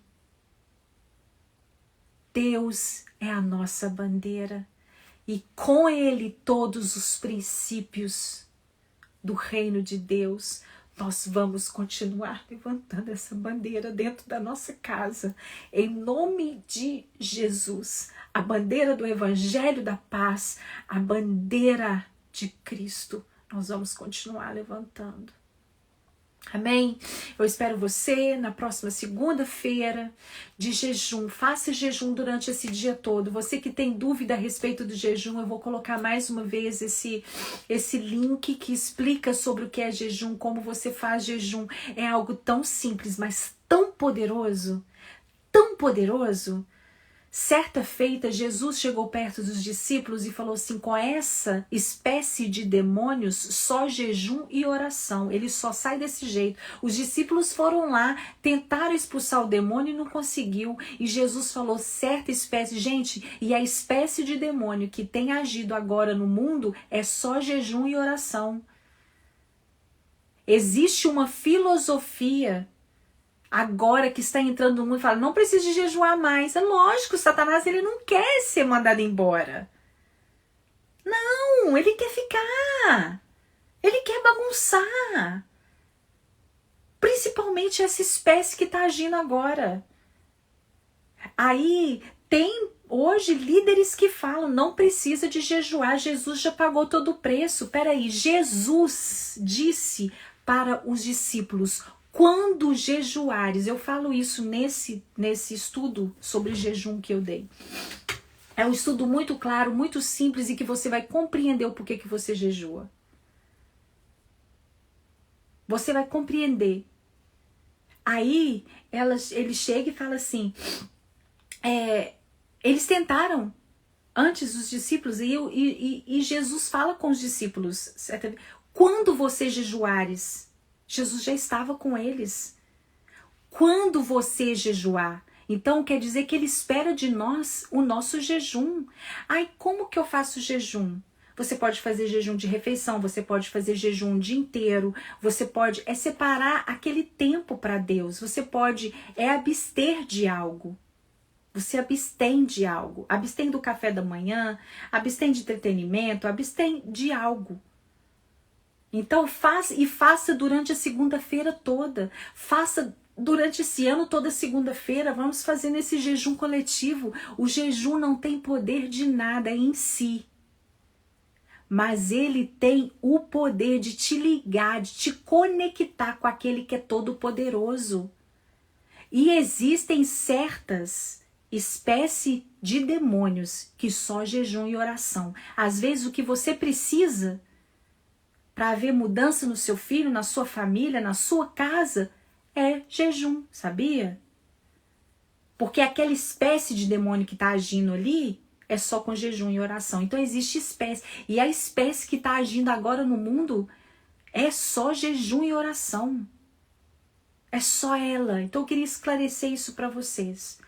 Deus é a nossa bandeira. E com Ele todos os princípios do reino de Deus. Nós vamos continuar levantando essa bandeira dentro da nossa casa. Em nome de Jesus. A bandeira do Evangelho da Paz. A bandeira de Cristo. Nós vamos continuar levantando. Amém? Eu espero você na próxima segunda-feira de jejum. Faça jejum durante esse dia todo. Você que tem dúvida a respeito do jejum, eu vou colocar mais uma vez esse link que explica sobre o que é jejum, como você faz jejum. É algo tão simples, mas tão poderoso. Tão poderoso. Certa feita, Jesus chegou perto dos discípulos e falou assim: com essa espécie de demônios, só jejum e oração. Ele só sai desse jeito. Os discípulos foram lá, tentaram expulsar o demônio e não conseguiu. E Jesus falou: certa espécie, gente, e a espécie de demônio que tem agido agora no mundo é só jejum e oração. Existe uma filosofia agora que está entrando no mundo e fala: não precisa de jejuar mais. É lógico, Satanás ele não quer ser mandado embora. Não, ele quer ficar. Ele quer bagunçar. Principalmente essa espécie que está agindo agora. Aí tem hoje líderes que falam: não precisa de jejuar, Jesus já pagou todo o preço. Peraí, Jesus disse para os discípulos: quando jejuares, eu falo isso nesse estudo sobre jejum que eu dei. É um estudo muito claro, muito simples e que você vai compreender o porquê que você jejua. Você vai compreender. Aí ele chega e fala assim, eles tentaram antes os discípulos e Jesus fala com os discípulos, quando você jejuares, Jesus já estava com eles. Quando você jejuar, então quer dizer que ele espera de nós o nosso jejum. Ai, como que eu faço jejum? Você pode fazer jejum de refeição, você pode fazer jejum o dia inteiro, você pode separar aquele tempo para Deus, você pode abster de algo. Você abstém de algo, abstém do café da manhã, abstém de entretenimento, abstém de algo. Então faça durante a segunda-feira toda, faça durante esse ano toda segunda-feira, vamos fazer nesse jejum coletivo. O jejum não tem poder de nada em si, mas ele tem o poder de te ligar, de te conectar com aquele que é todo poderoso. E existem certas espécies de demônios que só jejum e oração. Às vezes o que você precisa para haver mudança no seu filho, na sua família, na sua casa, é jejum, sabia? Porque aquela espécie de demônio que está agindo ali é só com jejum e oração. Então existe espécie. E a espécie que está agindo agora no mundo é só jejum e oração. É só ela. Então eu queria esclarecer isso para vocês.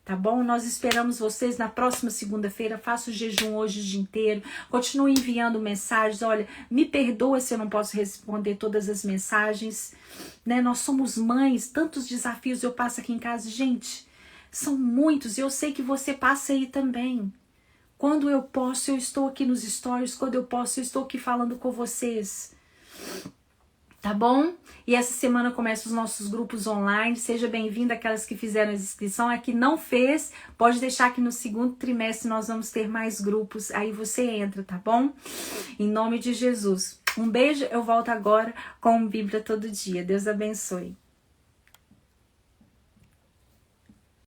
Tá bom? Nós esperamos vocês na próxima segunda-feira. Faça o jejum hoje o dia inteiro. Continue enviando mensagens. Olha, me perdoa se eu não posso responder todas as mensagens. Né? Nós somos mães, tantos desafios eu passo aqui em casa. Gente, são muitos. E eu sei que você passa aí também. Quando eu posso, eu estou aqui nos stories. Quando eu posso, eu estou aqui falando com vocês. Tá bom? E essa semana começam os nossos grupos online. Seja bem-vinda aquelas que fizeram a inscrição. A que não fez, pode deixar que no segundo trimestre nós vamos ter mais grupos. Aí você entra, tá bom? Em nome de Jesus. Um beijo, eu volto agora com Bíblia todo dia. Deus abençoe.